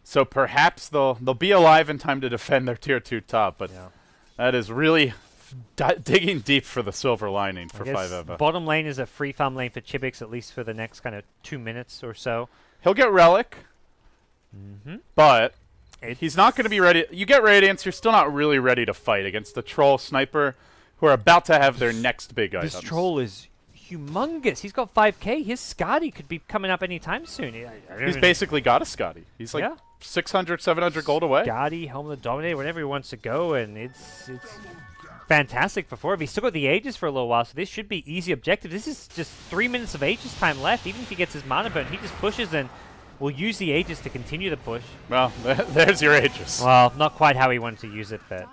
So perhaps they'll be alive in time to defend their Tier 2 top, but that is really digging deep for the silver lining for 5Eva. Bottom lane is a free farm lane for Chibix, at least for the next kind of 2 minutes or so. He'll get Relic, but he's not going to be ready. You get Radiance, you're still not really ready to fight against the Troll Sniper, who are about to have their next big items. This Troll is humongous. He's got 5k. His Scotty could be coming up anytime soon. He's basically got a Scotty. He's like 600, 700 gold away. Scotty, Home of the Dominator, whatever he wants to go, and it's fantastic for 4. He's still got the Aegis for a little while, so this should be easy objective. This is just 3 minutes of Aegis time left. Even if he gets his mana burn, he just pushes and will use the Aegis to continue the push. Well, there's your Aegis. Well, not quite how he wanted to use it, but...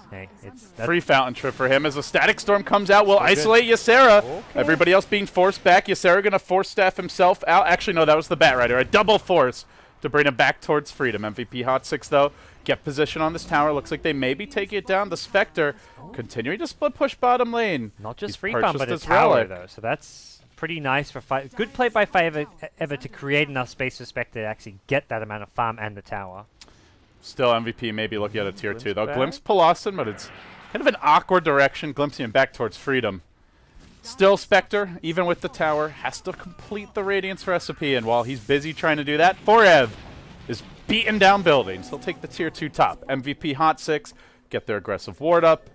Hey, it's free fountain trip for him as a Static Storm comes out. Will isolate Ysera. Okay. Everybody else being forced back. Ysera going to force staff himself out. Actually, no, that was the Batrider. A double force to bring him back towards freedom. MVP Hot6, though, get position on this tower. Looks like they may be taking it down. The Spectre continuing to split push bottom lane. Not just He's free farm, but a purchased his tower, relic. though. So that's pretty nice for fight. Good play by Five Ever to create enough space for Spectre to actually get that amount of farm and the tower. Still MVP maybe looking at a tier 2 though. back. Glimpse Polosin, but it's kind of an awkward direction, glimpsing him back towards freedom. Still Spectre, even with the tower, has to complete the Radiance recipe, and while he's busy trying to do that, Forev is beating down buildings. He'll take the tier 2 top. MVP Hot6, get their aggressive ward up.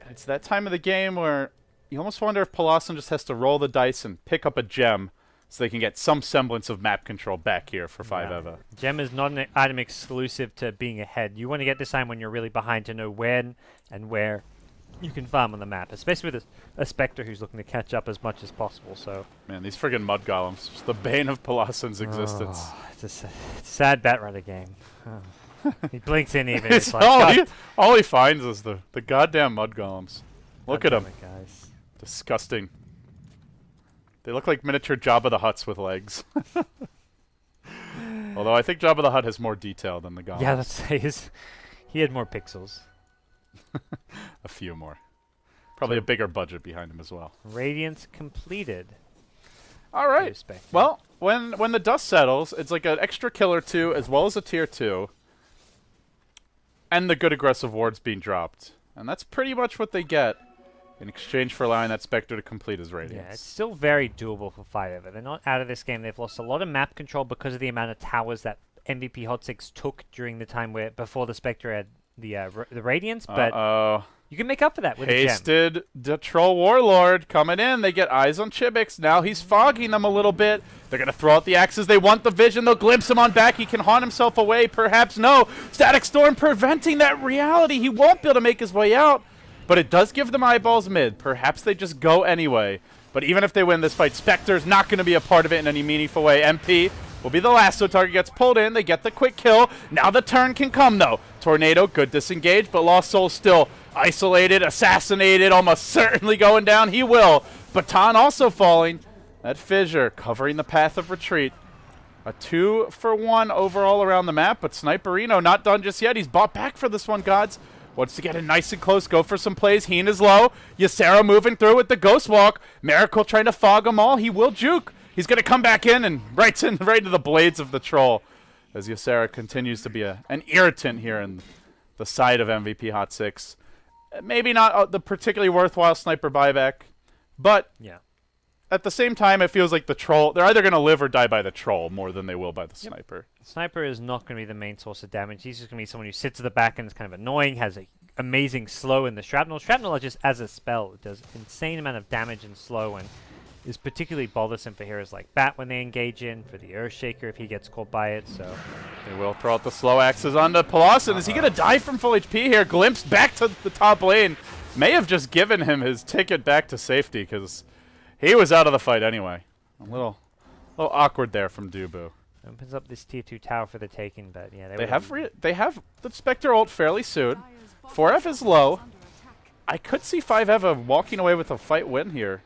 And it's that time of the game where you almost wonder if Polosin just has to roll the dice and pick up a gem so they can get some semblance of map control back here for 5EVA. Gem is not an item exclusive to being ahead. You want to get this time when you're really behind to know when and where you can farm on the map, especially with a Spectre who's looking to catch up as much as possible. So, Man, these friggin' mud golems, just the bane of Polosin's existence. It's a sad Batrider game. He blinks in even. It's It's like, all he finds is the goddamn mud golems. Look at God them. damn it, guys. Disgusting. They look like miniature Jabba the Hutts with legs. Although I think Jabba the Hutt has more detail than the golems. Yeah, let's say he had more pixels. A few more. Probably a bigger budget behind him as well. Radiance completed. All right. Spectre. Well, when the dust settles, it's like an extra kill or two as well as a tier 2. And the good aggressive wards being dropped. And that's pretty much what they get in exchange for allowing that Spectre to complete his Radiance. Yeah, it's still very doable for 5EVA. They're not out of this game. They've lost a lot of map control because of the amount of towers that MVP Hot6 took during the time before the Spectre had the Radiance, but you can make up for that with a gem. Hasted the Troll Warlord coming in. They get eyes on Chibix. Now he's fogging them a little bit. They're going to throw out the axes. They want the vision. They'll glimpse him on back. He can haunt himself away. Perhaps no. Static Storm preventing that reality. He won't be able to make his way out. But it does give them eyeballs mid. Perhaps they just go anyway. But even if they win this fight, Spectre's not going to be a part of it in any meaningful way. MP will be the last, so target gets pulled in. They get the quick kill. Now the turn can come, though. Tornado, good disengage, but Lost Soul still isolated, assassinated, almost certainly going down. He will. Baton also falling. That fissure covering the path of retreat. A 2-for-1 overall around the map, but Sniperino not done just yet. He's bought back for this one, GoDz. Wants to get in nice and close, go for some plays. Heen is low. Ysera moving through with the Ghost Walk. Miracle trying to fog them all. He will juke. He's going to come back in and right into the blades of the Troll as Ysera continues to be an irritant here in the side of MVP Hot6. Maybe not the particularly worthwhile sniper buyback, but Yeah. at the same time, it feels like the Troll, they're either going to live or die by the Troll more than they will by the Sniper. Sniper is not going to be the main source of damage. He's just going to be someone who sits at the back and is kind of annoying, has a amazing slow in the Shrapnel. Shrapnel are just as a spell. It does insane amount of damage and slow and is particularly bothersome for heroes like Bat when they engage in, for the Earthshaker if he gets caught by it, so... They will throw out the slow axes onto Polosin. Is he going to die from full HP here? Glimpsed back to the top lane. May have just given him his ticket back to safety because he was out of the fight anyway. A little awkward there from Dubu. Opens up this tier 2 tower for the taking, but yeah... They have the Spectre ult fairly soon. 4F is low. I could see 5EVA walking away with a fight win here.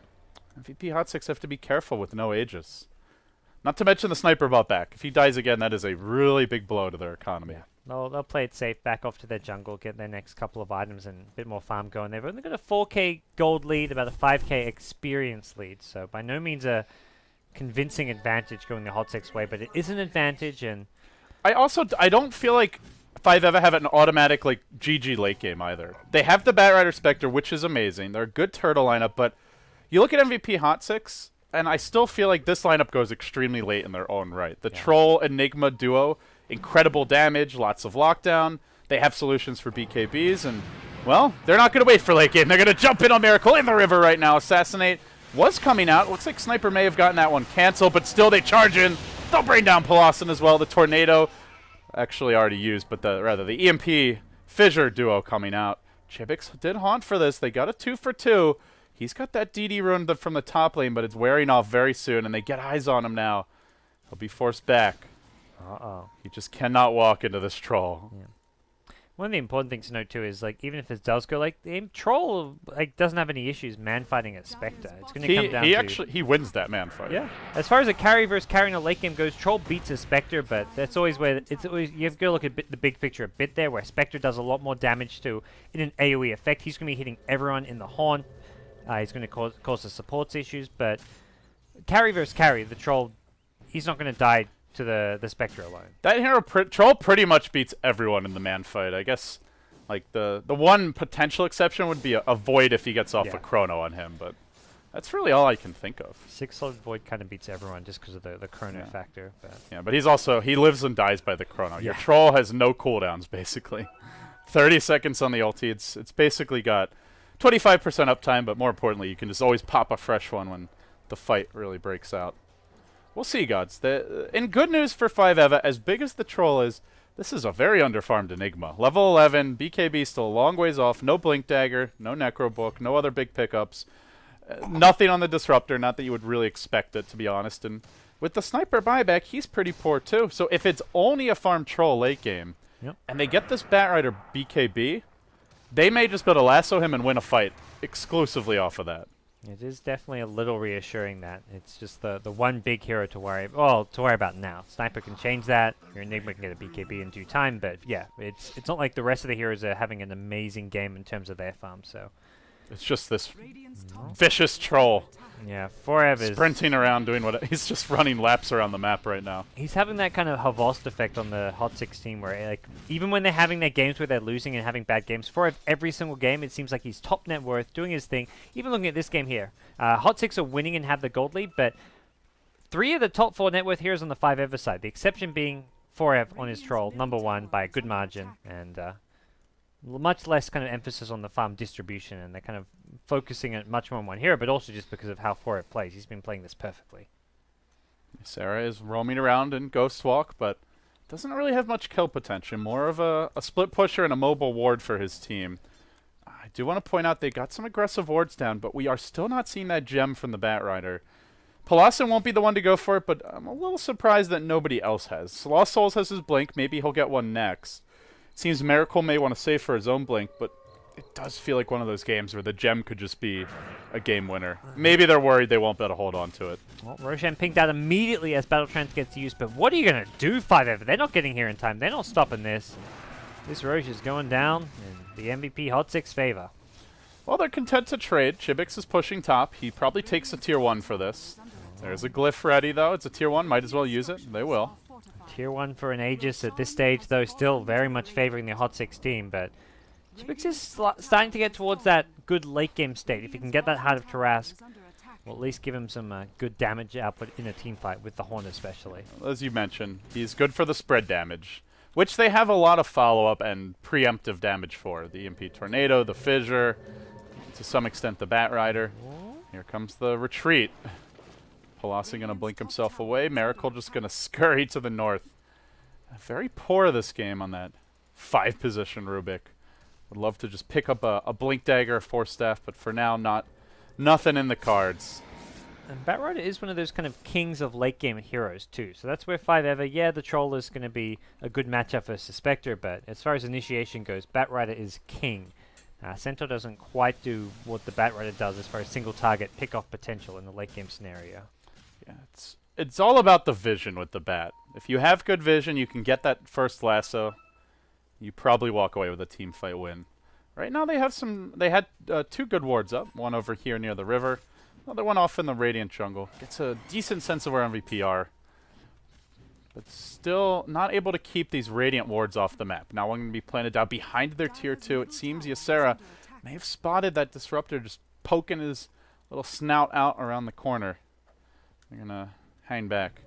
MVP Hot6 have to be careful with no Aegis. Not to mention the Sniper bot back. If he dies again, that is a really big blow to their economy. Yeah. They'll play it safe, back off to their jungle, get their next couple of items and a bit more farm going. They've only got a 4k gold lead, about a 5k experience lead, so by no means a convincing advantage going the Hot6 way, but it is an advantage. And I don't feel like 5EVA have an automatic like GG late game either. They have the Batrider Spectre, which is amazing. They're a good turtle lineup, but you look at MVP Hot6, and I still feel like this lineup goes extremely late in their own right. The Troll Enigma duo, incredible damage, lots of lockdown. They have solutions for BKBs, and, well, they're not going to wait for late game. They're going to jump in on Miracle in the river right now. Assassinate was coming out. Looks like Sniper may have gotten that one canceled, but still they charge in. They'll bring down Polosin as well. The Tornado, actually already used, but the EMP Fissure duo coming out. Chibix did haunt for this. They got a 2-for-2. He's got that DD rune from the top lane, but it's wearing off very soon, and they get eyes on him now. He'll be forced back. uh-oh. He just cannot walk into this Troll. Yeah. One of the important things to note too is like even if this does go like the Troll like doesn't have any issues man fighting at Spectre. It's going to come down to he wins that man fight. Yeah. As far as a carry versus carry in a late game goes, Troll beats a Spectre, but that's always where it's always you have to go look at the big picture a bit there, where Spectre does a lot more damage to in an AOE effect. He's going to be hitting everyone in the haunt. He's going to cause the supports issues, but carry versus carry, the Troll, he's not going to die to the Spectre alone. That hero Troll pretty much beats everyone in the man fight. I guess like the one potential exception would be a Void if he gets off a Chrono on him, but that's really all I can think of. 6-slot Void kind of beats everyone just because of the Chrono factor. But yeah, but he lives and dies by the Chrono. Your Troll has no cooldowns basically. 30 seconds on the ulti. It's basically got 25% uptime, but more importantly, you can just always pop a fresh one when the fight really breaks out. We'll see, gods. In good news for 5EVA, as big as the Troll is, this is a very underfarmed Enigma. Level 11, BKB still a long ways off, no Blink Dagger, no Necro Book, no other big pickups. Nothing on the Disruptor, not that you would really expect it, to be honest. And with the Sniper buyback, he's pretty poor too. So if it's only a farm Troll late game, and they get this Batrider BKB, they may just be able to lasso him and win a fight exclusively off of that. It is definitely a little reassuring that it's just the one big hero to worry about now. Sniper can change that. Your Enigma can get a BKB in due time, but yeah, it's not like the rest of the heroes are having an amazing game in terms of their farm. So it's just this vicious Troll. Yeah, forever sprinting around doing what he's just running laps around the map right now. He's having that kind of Havost effect on the Hot6 team where like even when they're having their games where they're losing and having bad games, for every single game it seems like he's top net worth, doing his thing. Even looking at this game here, Hot6 are winning and have the gold lead, but 3 of the top 4 net worth heroes on the 5EVA side, the exception being 4EV on his Troll, #1 by a good margin, and much less kind of emphasis on the farm distribution, and they're kind of focusing it much more on one hero, but also just because of how 4EV plays. He's been playing this perfectly. Sarah is roaming around in Ghost Walk, but doesn't really have much kill potential. More of a split pusher and a mobile ward for his team. I do want to point out they got some aggressive wards down, but we are still not seeing that gem from the Batrider. Palasin won't be the one to go for it, but I'm a little surprised that nobody else has. Lost Souls has his blink. Maybe he'll get one next. Seems Miracle may want to save for his own blink, but it does feel like one of those games where the gem could just be a game winner. Maybe they're worried they won't be able to hold on to it. Well, Roshan pinged out immediately as Battle Trance gets used, but what are you going to do, 5EVA? They're not getting here in time. They're not stopping this. This Rosh is going down in the MVP Hot6 favor. Well, they're content to trade. Chibix is pushing top. He probably takes a tier 1 for this. There's a glyph ready, though. It's a tier 1. Might as well use it. They will. Tier 1 for an Aegis at this stage, though, still very much favoring the Hot6 team, but Chibix is starting to get towards that good late game state. If he can get that Heart of Tarrasque, will at least give him some good damage output in a team fight with the Horn especially. As you mentioned, he's good for the spread damage, which they have a lot of follow-up and preemptive damage for. The EMP Tornado, the Fissure, to some extent the Batrider. Here comes the retreat. Palasin gonna blink himself away. Miracle just gonna scurry to the north. Very poor this game on that 5 position Rubik. Would love to just pick up a Blink Dagger, a Force Staff, but for now, nothing in the cards. And Batrider is one of those kind of kings of late game heroes too. So that's where 5EVA, yeah, the Troll is going to be a good matchup for Spectre, but as far as initiation goes, Batrider is king. Centaur doesn't quite do what the Batrider does as far as single target pick-off potential in the late game scenario. Yeah, it's all about the vision with the Bat. If you have good vision, you can get that first lasso. You probably walk away with a team fight win. Right now they had 2 good wards up. One over here near the river. Another one off in the Radiant jungle. Gets a decent sense of where MVP are. But still not able to keep these Radiant wards off the map. Now one going to be planted down behind their tier 2. It seems Ysera may have spotted that Disruptor just poking his little snout out around the corner. They're going to hang back.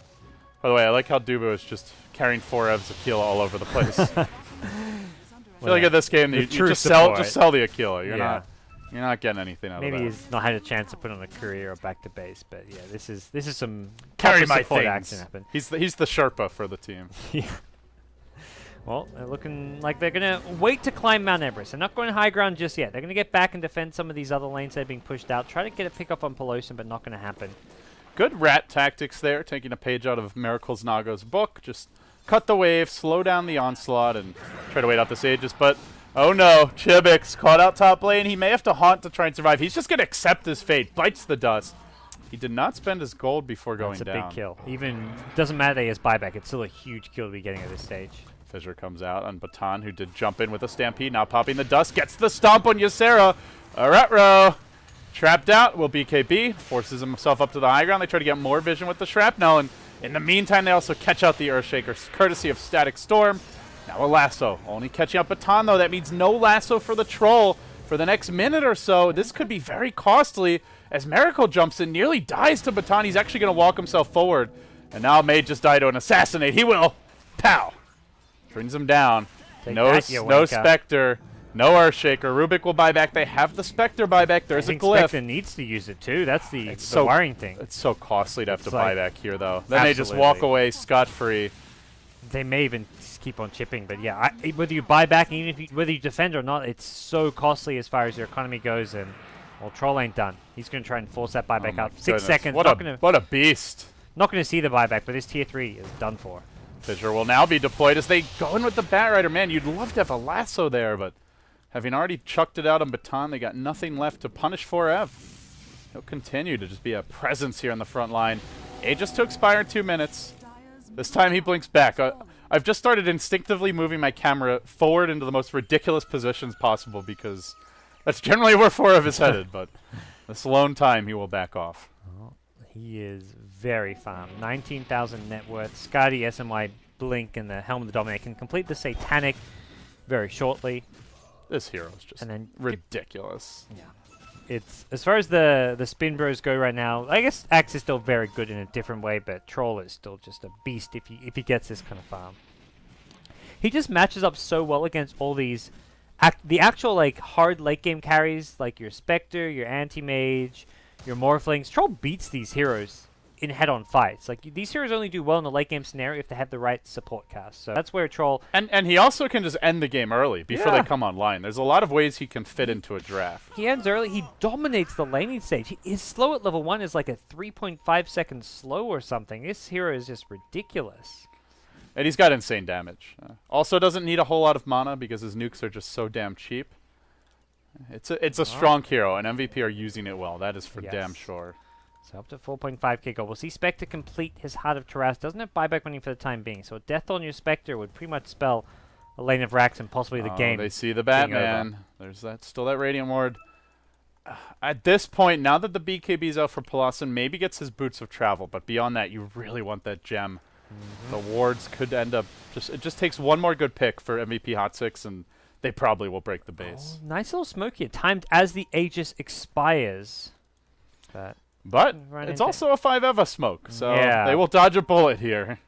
By the way, I like how Dubu is just carrying 4EV's Aquila all over the place. I feel like at this game, you just sell the Aquila. You're not getting anything out of that. Maybe he's not had a chance to put on a courier or back to base, but yeah, this is some carry my support things. action happen. He's the Sherpa for the team. Yeah. Well, they're looking like they're gonna wait to climb Mount Everest. They're not going high ground just yet. They're gonna get back and defend some of these other lanes that are being pushed out. Try to get a pick up on Pelosin, but not gonna happen. Good rat tactics there, taking a page out of Miracle's Nago's book. Just cut the wave, slow down the onslaught, and try to wait out the Aegis. But, oh no, Chibix caught out top lane. He may have to haunt to try and survive. He's just going to accept his fate, bites the dust. He did not spend his gold before going down. That's a big kill. Even, doesn't matter that he has buyback, it's still a huge kill to be getting at this stage. Fissure comes out on Baton, who did jump in with a Stampede, now popping the dust, gets the stomp on Ysera. Retro. Trapped out, will BKB, forces himself up to the high ground. They try to get more vision with the Shrapnel, and in the meantime, they also catch out the Earthshaker, courtesy of Static Storm. Now a lasso, only catching up Baton, though. That means no lasso for the Troll for the next minute or so. This could be very costly, as Miracle jumps in, nearly dies to Baton. He's actually going to walk himself forward, and now may just die to an Assassinate. He will. Pow. Brings him down. No Spectre. No Earthshaker. Rubik will buy back. They have the Spectre buyback. There's a glyph. Spectre needs to use it too. That's the worrying thing. It's so costly to have to buy back here, though. Then they just walk away scot-free. They may even keep on chipping, but yeah, whether you buy back, even if whether you defend or not, it's so costly as far as your economy goes. And well, Troll ain't done. He's going to try and force that buyback out. 6 seconds. What a beast! Not going to see the buyback, but this tier 3 is done for. Fissure will now be deployed as they go in with the Batrider. Man, you'd love to have a lasso there, but having already chucked it out on Baton, they got nothing left to punish for Ev. He'll continue to just be a presence here on the front line. Aegis to expire in 2 minutes. This time he blinks back. I've just started instinctively moving my camera forward into the most ridiculous positions possible because that's generally where 4F is headed, but this lone time he will back off. Oh, he is very farm. 19,000 net worth. Skadi, SMY, Blink, and the Helm of the Dominator can complete the Satanic very shortly. This hero is just ridiculous. Yeah. It's as far as the spin bros go right now, I guess Axe is still very good in a different way, but Troll is still just a beast if he gets this kind of farm. He just matches up so well against all these the actual like hard late game carries like your Spectre, your Anti-Mage, your Morphlings. Troll beats these heroes in head-on fights. Like these heroes only do well in the late game scenario if they have the right support cast. So that's where Troll and he also can just end the game early before they come online. There's a lot of ways he can fit into a draft. He ends early. He dominates the laning stage. His slow at level 1 is like a 3.5 second slow or something. This hero is just ridiculous. And he's got insane damage. Also doesn't need a whole lot of mana because his nukes are just so damn cheap. It's a strong hero, and MVP are using it well. That is for damn sure. So up to 4.5k gold. We'll see Spectre complete his Heart of Taras. Doesn't have buyback money for the time being. So a death on your Spectre would pretty much spell a lane of racks and possibly the game. They see the Batman. There's still that Radiant Ward. At this point, now that the BKB's out for Palasan, maybe gets his Boots of Travel. But beyond that, you really want that gem. The wards could end up it just takes one more good pick for MVP Hot6 and they probably will break the base. Oh, nice little smoke here, timed as the Aegis expires. But it's also a 5 Eva smoke, so they will dodge a bullet here.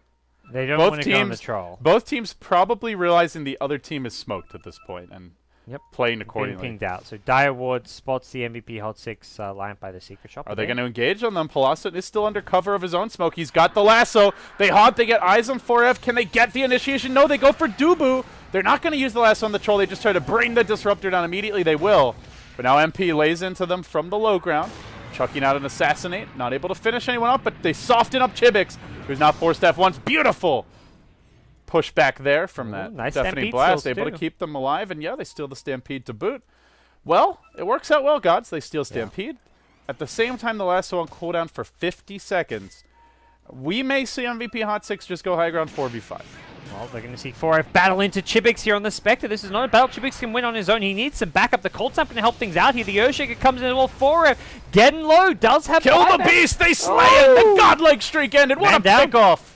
They don't want to go on the Troll. Both teams probably realizing the other team is smoked at this point and playing accordingly. Being pinged out. So Dire Ward spots the MVP Hot6 lineup by the Secret Shop. Are they going to engage on them? Palasan is still under cover of his own smoke. He's got the lasso. They haunt. They get eyes on 4F. Can they get the initiation? No, they go for Dubu. They're not going to use the lasso on the Troll. They just try to bring the Disruptor down immediately. They will. But now MP lays into them from the low ground, chucking out an Assassinate. Not able to finish anyone up, but they soften up Chibix, who's now 4-step once. Beautiful push back there from that deafening blast, able to keep them alive, and they steal the Stampede to boot. Well, it works out well, GoDz. They steal Stampede. At the same time, the lasso on cooldown for 50 seconds. We may see MVP Hot6 just go high ground 4v5. Well, they're going to see 4F battle into Chibix here on the Spectre. This is not a battle Chibix can win on his own. He needs some backup. The Cold Snap going to help things out here. The Earthshaker comes in. Well, 4F getting low. Does have Kill the beast. They slay it. The godlike streak ended. What a pick-off.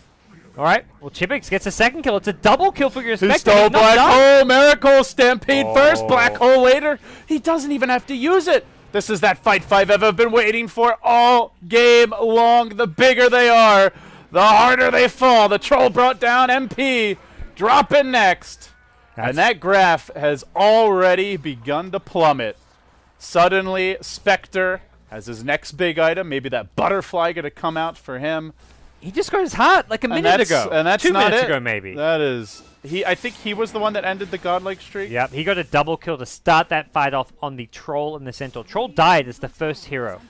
All right. Well, Chibix gets a second kill. It's a double kill for your Spectre. He stole Black Hole. Miracle. Stampede first. Black Hole later. He doesn't even have to use it. This is that fight 5F have been waiting for all game long. The bigger they are, the harder they fall. The Troll brought down MP. Drop in next. And that graph has already begun to plummet. Suddenly, Spectre has his next big item. Maybe that butterfly going to come out for him. He just got his heart like a minute ago. And that's 2 not minutes it. ago, maybe. That is. I think he was the one that ended the godlike streak. Yep, he got a double kill to start that fight off on the Troll in the Centaur. Troll died as the first hero.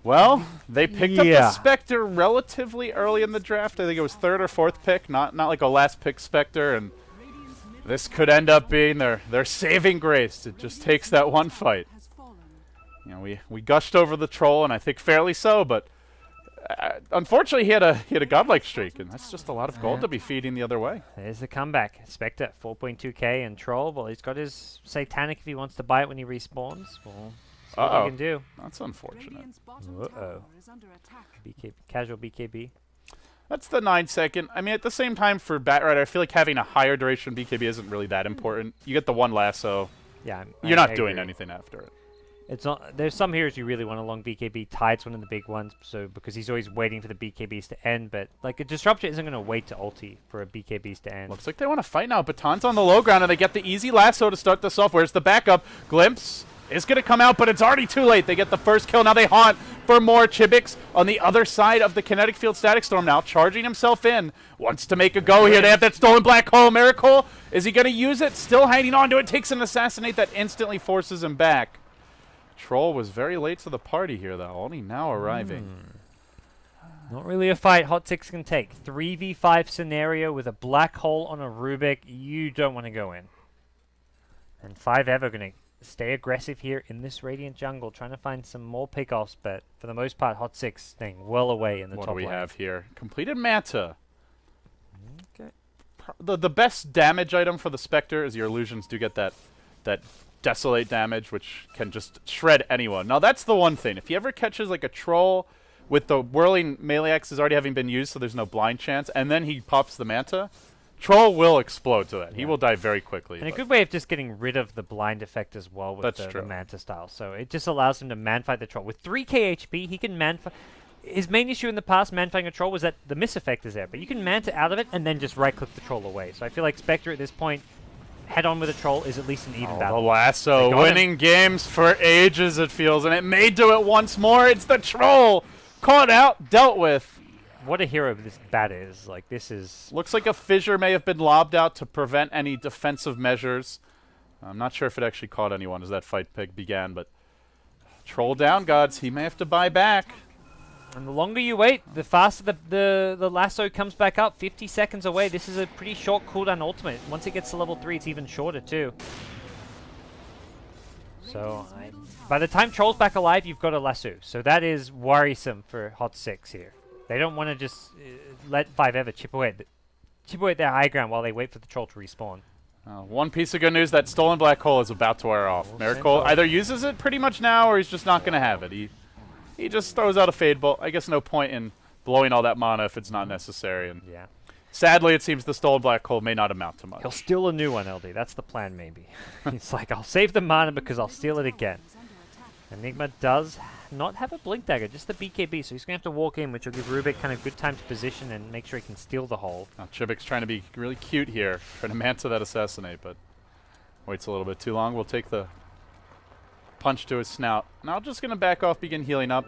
Well, they picked up the Spectre relatively early in the draft. I think it was 3rd or 4th pick, not like a last pick Spectre, and this could end up being their saving grace. It just takes that one fight. You know, we gushed over the troll, and I think fairly so, but unfortunately he had a godlike streak, and that's just a lot of gold to be feeding the other way. There's the comeback. Spectre 4.2k and troll. Well, he's got his satanic if he wants to buy it when he respawns. Well, what he can do. That's unfortunate. Uh-oh. Casual BKB. That's the 9-second. I mean, at the same time, for Batrider, I feel like having a higher duration BKB isn't really that important. You get the one lasso. Yeah, you're not doing anything after it. It's not. There's some heroes you really want a long BKB. Tide's one of the big ones, so because he's always waiting for the BKBs to end. But like a Disruptor isn't going to wait to ulti for a BKBs to end. Looks like they want to fight now. Baton's on the low ground, and they get the easy lasso to start this off. Where's the backup? Glimpse is going to come out, but it's already too late. They get the first kill. Now they haunt for more. Chibix on the other side of the kinetic field. Static Storm now charging himself in. Wants to make a go here. They have that stolen black hole. Miracle. Is he going to use it? Still hanging on to it. Takes an assassinate that instantly forces him back. Troll was very late to the party here, though. Only now arriving. Not really a fight Hot6 can take. 3v5 scenario with a black hole on a Rubik. You don't want to go in. And 5ever going to stay aggressive here in this Radiant jungle, trying to find some more pickoffs, but for the most part, Hot6 staying well away in the top lane. What do we have here? Completed Manta. Okay. The best damage item for the Spectre is your illusions do get that Desolate damage, which can just shred anyone. Now, that's the one thing. If he ever catches like a troll with the whirling melee axes already having been used, so there's no blind chance, and then he pops the Manta, Troll will explode to that. He will die very quickly. And a good way of just getting rid of the blind effect as well with the Manta style. So it just allows him to man-fight the Troll. With 3k HP, he can man-fight. His main issue in the past, man-fighting a Troll, was that the miss effect is there. But you can Manta out of it and then just right-click the Troll away. So I feel like Spectre at this point, head-on with a Troll is at least an even battle. The lasso winning games for ages, it feels. And it may do it once more. It's the Troll. Caught out, dealt with. What a hero that is. Like, this is... Looks like a fissure may have been lobbed out to prevent any defensive measures. I'm not sure if it actually caught anyone as that fight began, but... Troll down, GoDz. He may have to buy back. And the longer you wait, the faster the lasso comes back up. 50 seconds away. This is a pretty short cooldown ultimate. Once it gets to level 3, it's even shorter, too. So, by the time Troll's back alive, you've got a lasso. So that is worrisome for Hot6 here. They don't want to just let 5ever chip away at their high ground while they wait for the Troll to respawn. One piece of good news, that stolen black hole is about to wear off. Miracle either uses it pretty much now, or he's just not going to have it. He just throws out a Fade Bolt. I guess no point in blowing all that mana if it's not necessary. And yeah. Sadly, it seems the stolen black hole may not amount to much. He'll steal a new one, LD. That's the plan, maybe. It's like, I'll save the mana because I'll steal it again. Enigma does not have a Blink Dagger, just the BKB, so he's going to have to walk in, which will give Rubik kind of good time to position and make sure he can steal the hole. Now, Chibik's trying to be really cute here, trying to Manta that Assassinate, but waits a little bit too long. We'll take the punch to his snout. Now just going to back off, begin healing up,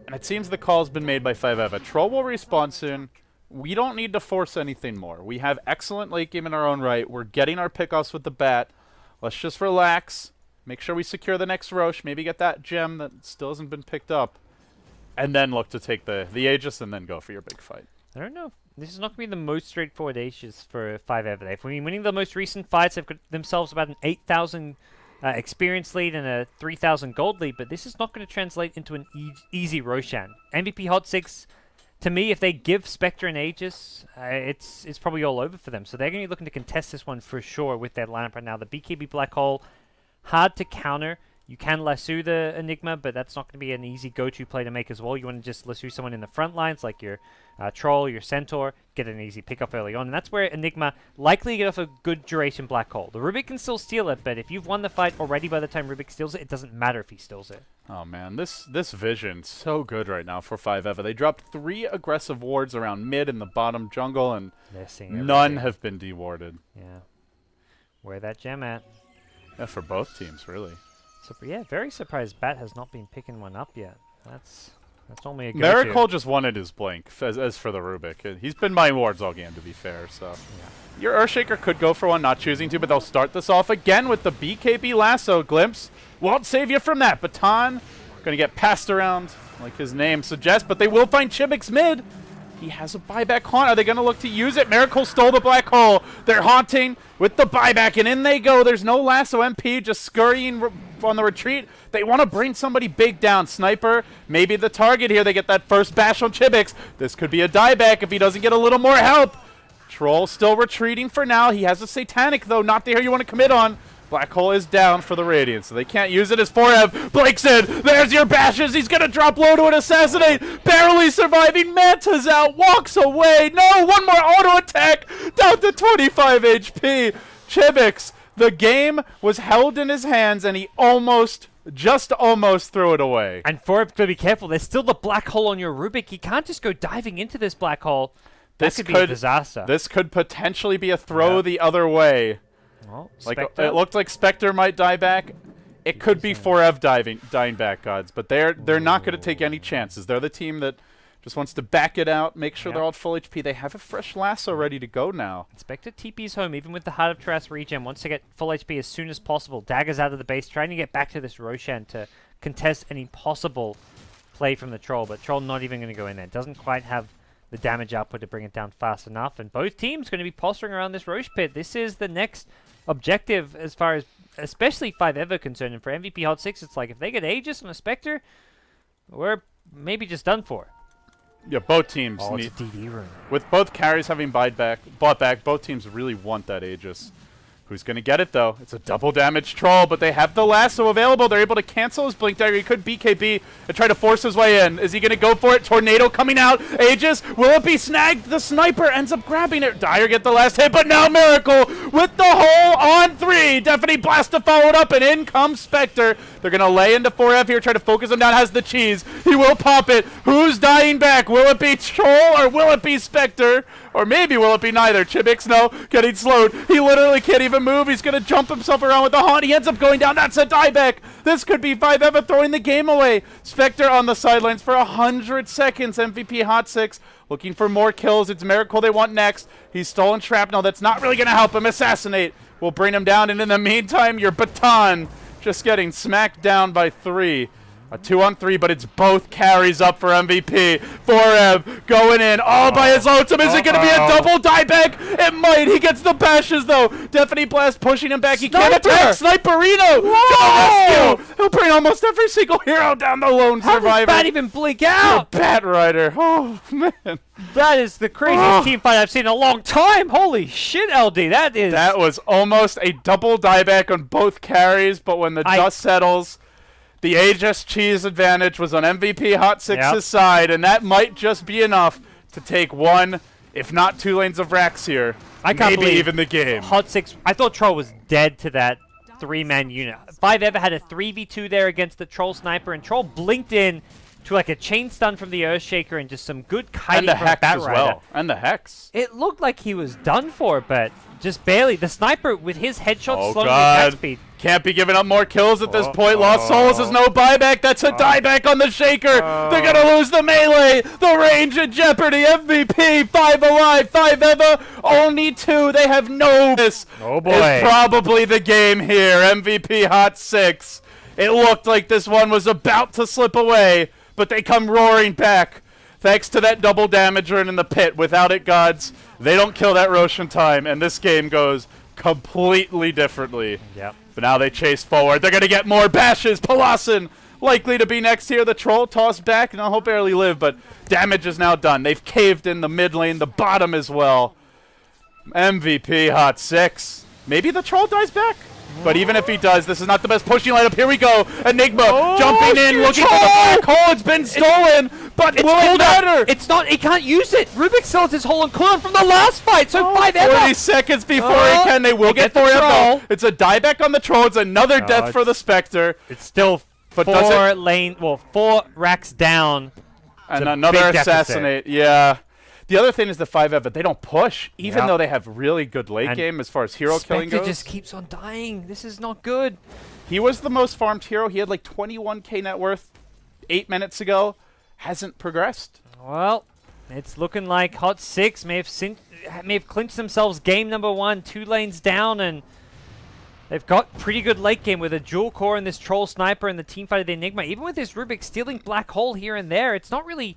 and it seems the call's been made by 5ever. Troll will respawn soon. We don't need to force anything more. We have excellent late game in our own right. We're getting our pickoffs with the bat. Let's just relax. Make sure we secure the next Rosh. Maybe get that gem that still hasn't been picked up. And then look to take the Aegis and then go for your big fight. I don't know. This is not going to be the most straightforward Aegis for 5ever. They've been winning the most recent fights. They've got themselves about an 8,000 experience lead and a 3,000 gold lead. But this is not going to translate into an easy Roshan. MVP Hot6, to me, if they give Spectre an Aegis, it's probably all over for them. So they're going to be looking to contest this one for sure with their lineup right now. The BKB Black Hole, hard to counter. You can lasso the Enigma, but that's not going to be an easy go-to play to make as well. You want to just lasso someone in the front lines, like your Troll, your Centaur, get an easy pick-up early on. And that's where Enigma likely get off a good duration Black Hole. The Rubik can still steal it, but if you've won the fight already by the time Rubik steals it, it doesn't matter if he steals it. Oh man, this vision's so good right now for 5ever. They dropped 3 aggressive wards around mid in the bottom jungle, and none have been dewarded. Yeah. Where that gem at? Yeah, for both teams, really. So, yeah, very surprised Bat has not been picking one up yet. That's only a go-to. Miracle just wanted his blink, as for the Rubik. He's been buying wards all game, to be fair, so... Yeah. Your Earthshaker could go for one, not choosing to, but they'll start this off again with the BKB Lasso. Glimpse won't save you from that. Baton going to get passed around. like his name suggests, but they will find Chibix mid. He has a buyback haunt. Are they going to look to use it? Miracle stole the black hole. They're haunting with the buyback, and in they go. There's no lasso. MP just scurrying on the retreat. They want to bring somebody big down. Sniper, maybe the target here. They get that first bash on Chibix. This could be a dieback if he doesn't get a little more help. Troll still retreating for now. He has a Satanic, though. Not the hero you want to commit on. Black hole is down for the Radiant, so they can't use it as 4F. Blake's in. There's your bashes. He's going to drop low to an assassinate. Barely surviving. Manta's out. Walks away. No, one more auto attack. Down to 25 HP. Chibix, the game was held in his hands, and he just almost threw it away. And 4F, to be careful. There's still the black hole on your Rubik. He can't just go diving into this black hole. This could be a disaster. This could potentially be a throw the other way. Well, like it looked like Spectre might die back. It could be 4F dying back, GoDz, but they're not going to take any chances. They're the team that just wants to back it out, make sure they're all at full HP. They have a fresh lasso ready to go now. Spectre TP's home, even with the Heart of Trash regen, wants to get full HP as soon as possible. Daggers out of the base, trying to get back to this Roshan to contest any possible play from the Troll, but Troll not even going to go in there. Doesn't quite have the damage output to bring it down fast enough, and both teams going to be posturing around this Roche pit. This is the next objective as far as especially 5F are concerned, and for MVP Hot6 it's like if they get Aegis on a Spectre, we're maybe just done for. Yeah, both teams need it's a DD room. With both carries having bought back, both teams really want that Aegis. Who's going to get it, though? It's a double damage Troll, but they have the lasso available. They're able to cancel his Blink Dagger. He could BKB and try to force his way in. Is he going to go for it? Tornado coming out. Aegis, will it be snagged? The Sniper ends up grabbing it. Dire get the last hit, but now Miracle with the hole on 3. Definitely Blast to follow it up, and in comes Spectre. They're going to lay into 4F here, try to focus him down. Has the cheese. He will pop it. Who's dying back? Will it be Troll or will it be Spectre? Or maybe will it be neither? Chibix, no, getting slowed. He literally can't even move. He's going to jump himself around with the haunt. He ends up going down. That's a dieback. This could be 5F throwing the game away. Spectre on the sidelines for 100 seconds. MVP Hot6 looking for more kills. It's Miracle they want next. He's stolen shrapnel. That's not really going to help him. Assassinate will bring him down. And in the meantime, your baton just getting smacked down by 3. A 2-on-3, but it's both carries up for MVP. 4F going in all by his lonesome. Is it going to be a double dieback? It might. He gets the bashes, though. Definitely Blast pushing him back. He can't attack. Sniperino to the rescue. He'll bring almost every single hero down the lone survivor. How does Bat even blink out? Bat Rider. Oh, man. That is the craziest team fight I've seen in a long time. Holy shit, LD. That was almost a double dieback on both carries, but when the dust settles, the Aegis cheese advantage was on MVP Hot6's side, and that might just be enough to take 1, if not 2 lanes of Rax here. I can't believe even the game. Hot6, I thought Troll was dead to that 3-man unit. 5F had a 3v2 there against the Troll Sniper, and Troll blinked in to like a chain stun from the Earthshaker and just some good kiting from Bat Rider. Well. And the Hex. It looked like he was done for, but just barely. The Sniper with his headshot slowing the attack speed. Can't be giving up more kills at this point. Lost Souls is no buyback. That's a dieback on the Shaker. They're going to lose the melee. The range in jeopardy. MVP, 5 alive, 5F, only 2. They have no. This is probably the game here. MVP Hot6. It looked like this one was about to slip away, but they come roaring back. Thanks to that double damage run in the pit. Without it, GoDz, they don't kill that Roshan time, and this game goes completely differently. Yep. But now they chase forward. They're going to get more bashes. Palasin likely to be next here. The Troll tossed back, and he'll barely live, but damage is now done. They've caved in the mid lane, the bottom as well. MVP Hot6. Maybe the Troll dies back? But even if he does, this is not the best pushing lineup. Here we go. Enigma jumping in, looking for the black hole. It's been stolen, but will it matter? It's not. He can't use it. Rubik still has his hole on cooldown from the last fight. So 5F. 40 seconds before he can. They will get 4F. It's a dieback on the Troll. It's another death for the Spectre. It's still 4 racks down. And another assassinate. Yeah. The other thing is the 5F, but they don't push, even though they have really good late game as far as hero killing goes. Spectre just keeps on dying. This is not good. He was the most farmed hero. He had like 21k net worth 8 minutes ago. Hasn't progressed. Well, it's looking like Hot6 may have clinched themselves game number 1, 2 lanes down, and They've got pretty good late game with a dual core and this Troll Sniper and the teamfight of the Enigma. Even with this Rubik stealing Black Hole here and there, it's not really...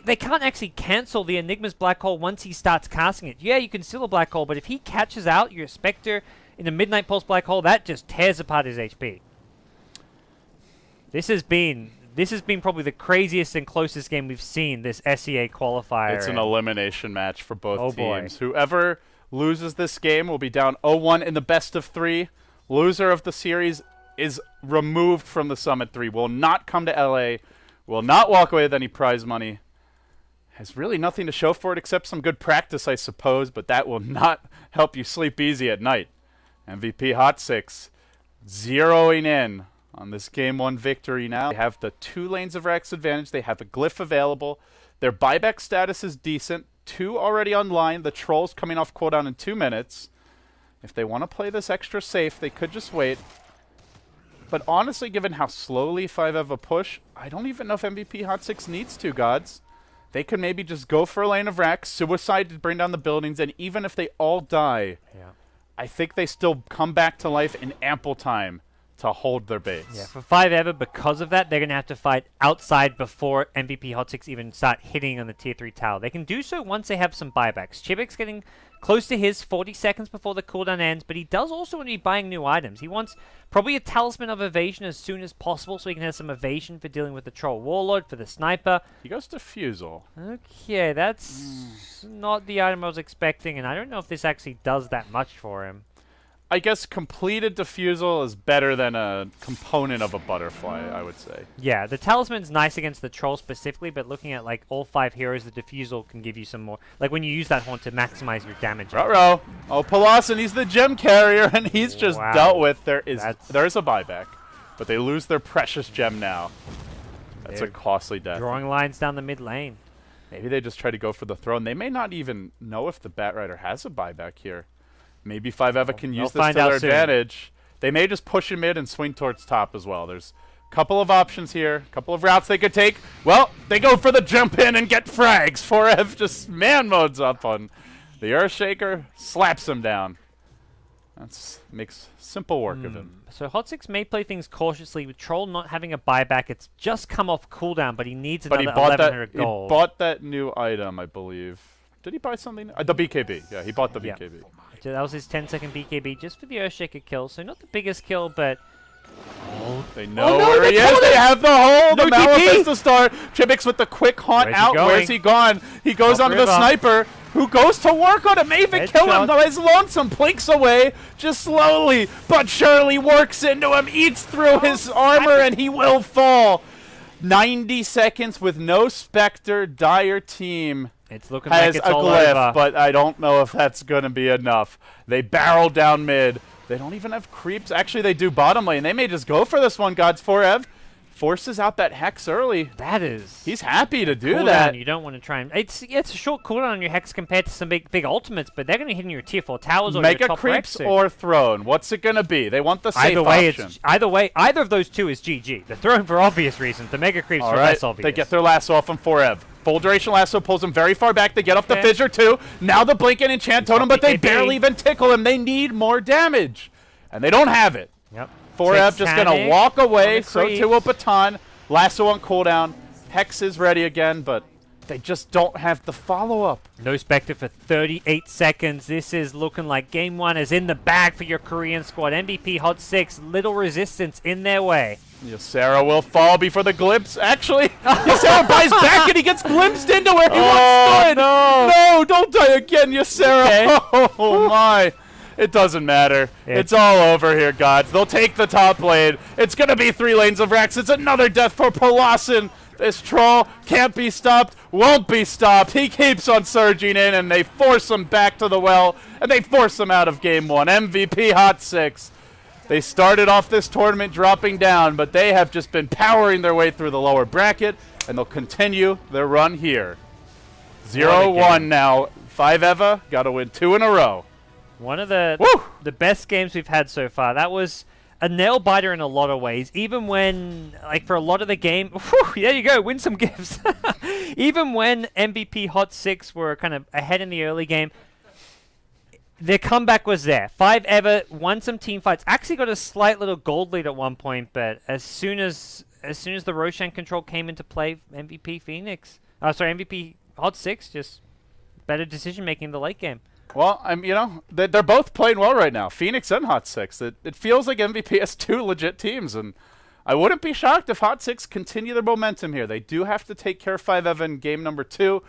They can't actually cancel the Enigma's Black Hole once he starts casting it. Yeah, you can steal a Black Hole, but if he catches out your Spectre in a Midnight Pulse Black Hole, that just tears apart his HP. This has been probably the craziest and closest game we've seen this SEA qualifier. It's an elimination match for both teams. Whoever loses this game will be down 0-1 in the best of 3. Loser of the series is removed from the Summit 3. Will not come to LA. Will not walk away with any prize money. Has really nothing to show for it except some good practice, I suppose, but that will not help you sleep easy at night. MVP Hot6 zeroing in on this Game 1 victory now. They have the 2 lanes of Rex advantage. They have a glyph available. Their buyback status is decent. 2 already online. The Trolls coming off cooldown in 2 minutes. If they want to play this extra safe, they could just wait. But honestly, given how slowly 5 have a push, I don't even know if MVP Hot6 needs to, GoDz. They could maybe just go for a lane of Rex, suicide to bring down the buildings, and even if they all die, I think they still come back to life in ample time to hold their base. Yeah, for 5 because of that, they're going to have to fight outside before MVP Hot6 even start hitting on the tier 3 tower. They can do so once they have some buybacks. Chibik's getting close to his 40 seconds before the cooldown ends, but he does also want to be buying new items. He wants probably a Talisman of Evasion as soon as possible so he can have some evasion for dealing with the Troll Warlord, for the Sniper. He goes to Fusel. Okay, that's not the item I was expecting, and I don't know if this actually does that much for him. I guess completed Diffusal is better than a component of a butterfly, I would say. Yeah, the Talisman's nice against the Troll specifically, but looking at like all 5 heroes, the Diffusal can give you some more... Like when you use that horn to maximize your damage. Ruh-roh. Oh, Palasan, he's the gem carrier, and he's just dealt with. There is a buyback, but they lose their precious gem now. That's a costly death. Drawing lines down the mid lane. Maybe they just try to go for the throne. They may not even know if the Batrider has a buyback here. Maybe 5 can use this to their advantage. They may just push in mid and swing towards top as well. There's a couple of options here, a couple of routes they could take. Well, they go for the jump in and get frags. 4F just man modes up on the Earthshaker, slaps him down. That makes simple work of him. So Hot6 may play things cautiously with Troll not having a buyback. It's just come off cooldown, but he needs another 1100 gold. He bought that new item, I believe. Did he buy something? The BKB. Yeah, he bought the BKB. So that was his 10-second BKB just for the Earthshaker kill. So not the biggest kill, but... They know where he is. They have the hole. The Malefista Star. Chibik's with the quick haunt out. Where's he gone? He goes onto the Sniper, who goes to work on him. May even kill him, though. His Lonesome blinks away just slowly, but surely works into him, eats through his armor, and he will fall. 90 seconds with no Spectre. Dire team. It's looking like it's all over. But I don't know if that's going to be enough. They barrel down mid. They don't even have creeps. Actually, they do bottom lane. They may just go for this one, GoDz. 4Ev forces out that Hex early. That is... He's happy to do that. You don't want to try and... It's a short cooldown on your Hex compared to some big ultimates, but they're going to hit in your tier 4 towers or Mega your top creeps Rex or throne. What's it going to be? They want the safe option. Either way, either of those two is GG. The throne for obvious reasons. The Mega creeps for less obvious. They get their lasso off on 4Ev. Full duration lasso pulls him very far back. They get off the fissure too. Now the blink and enchant totem, but they barely even tickle him. They need more damage, and they don't have it. Yep. 4F just gonna walk away. So too will Baton. Lasso on cooldown. Hex is ready again, but they just don't have the follow-up. No Spectre for 38 seconds. This is looking like Game 1 is in the bag for your Korean squad. MVP Hot6, little resistance in their way. Ysera will fall before the glimpse. Actually, Ysera buys back and he gets glimpsed into where he once stood. No, don't die again, Ysera. Okay. Oh, my. It doesn't matter. It's all over here, GoDz. They'll take the top lane. It's going to be 3 lanes of Rex. It's another death for Palasan. This Troll can't be stopped, won't be stopped. He keeps on surging in, and they force him back to the well, and they force him out of Game 1. MVP Hot6. They started off this tournament dropping down, but they have just been powering their way through the lower bracket, and they'll continue their run here. 0-1 now. 5 got to win 2 in a row. One of the best games we've had so far. That was a nail-biter in a lot of ways. Even when, like, for a lot of the game... there you go, win some gifts. Even when MVP Hot6 were kind of ahead in the early game, their comeback was there. 5 ever, won some team fights. Actually got a slight little gold lead at one point, but as soon as the Roshan control came into play, MVP Hot6, just better decision making in the late game. Well, they're both playing well right now, Phoenix and Hot6. It feels like MVP has two legit teams, and I wouldn't be shocked if Hot6 continue their momentum here. They do have to take care of 5 Evan game number 2.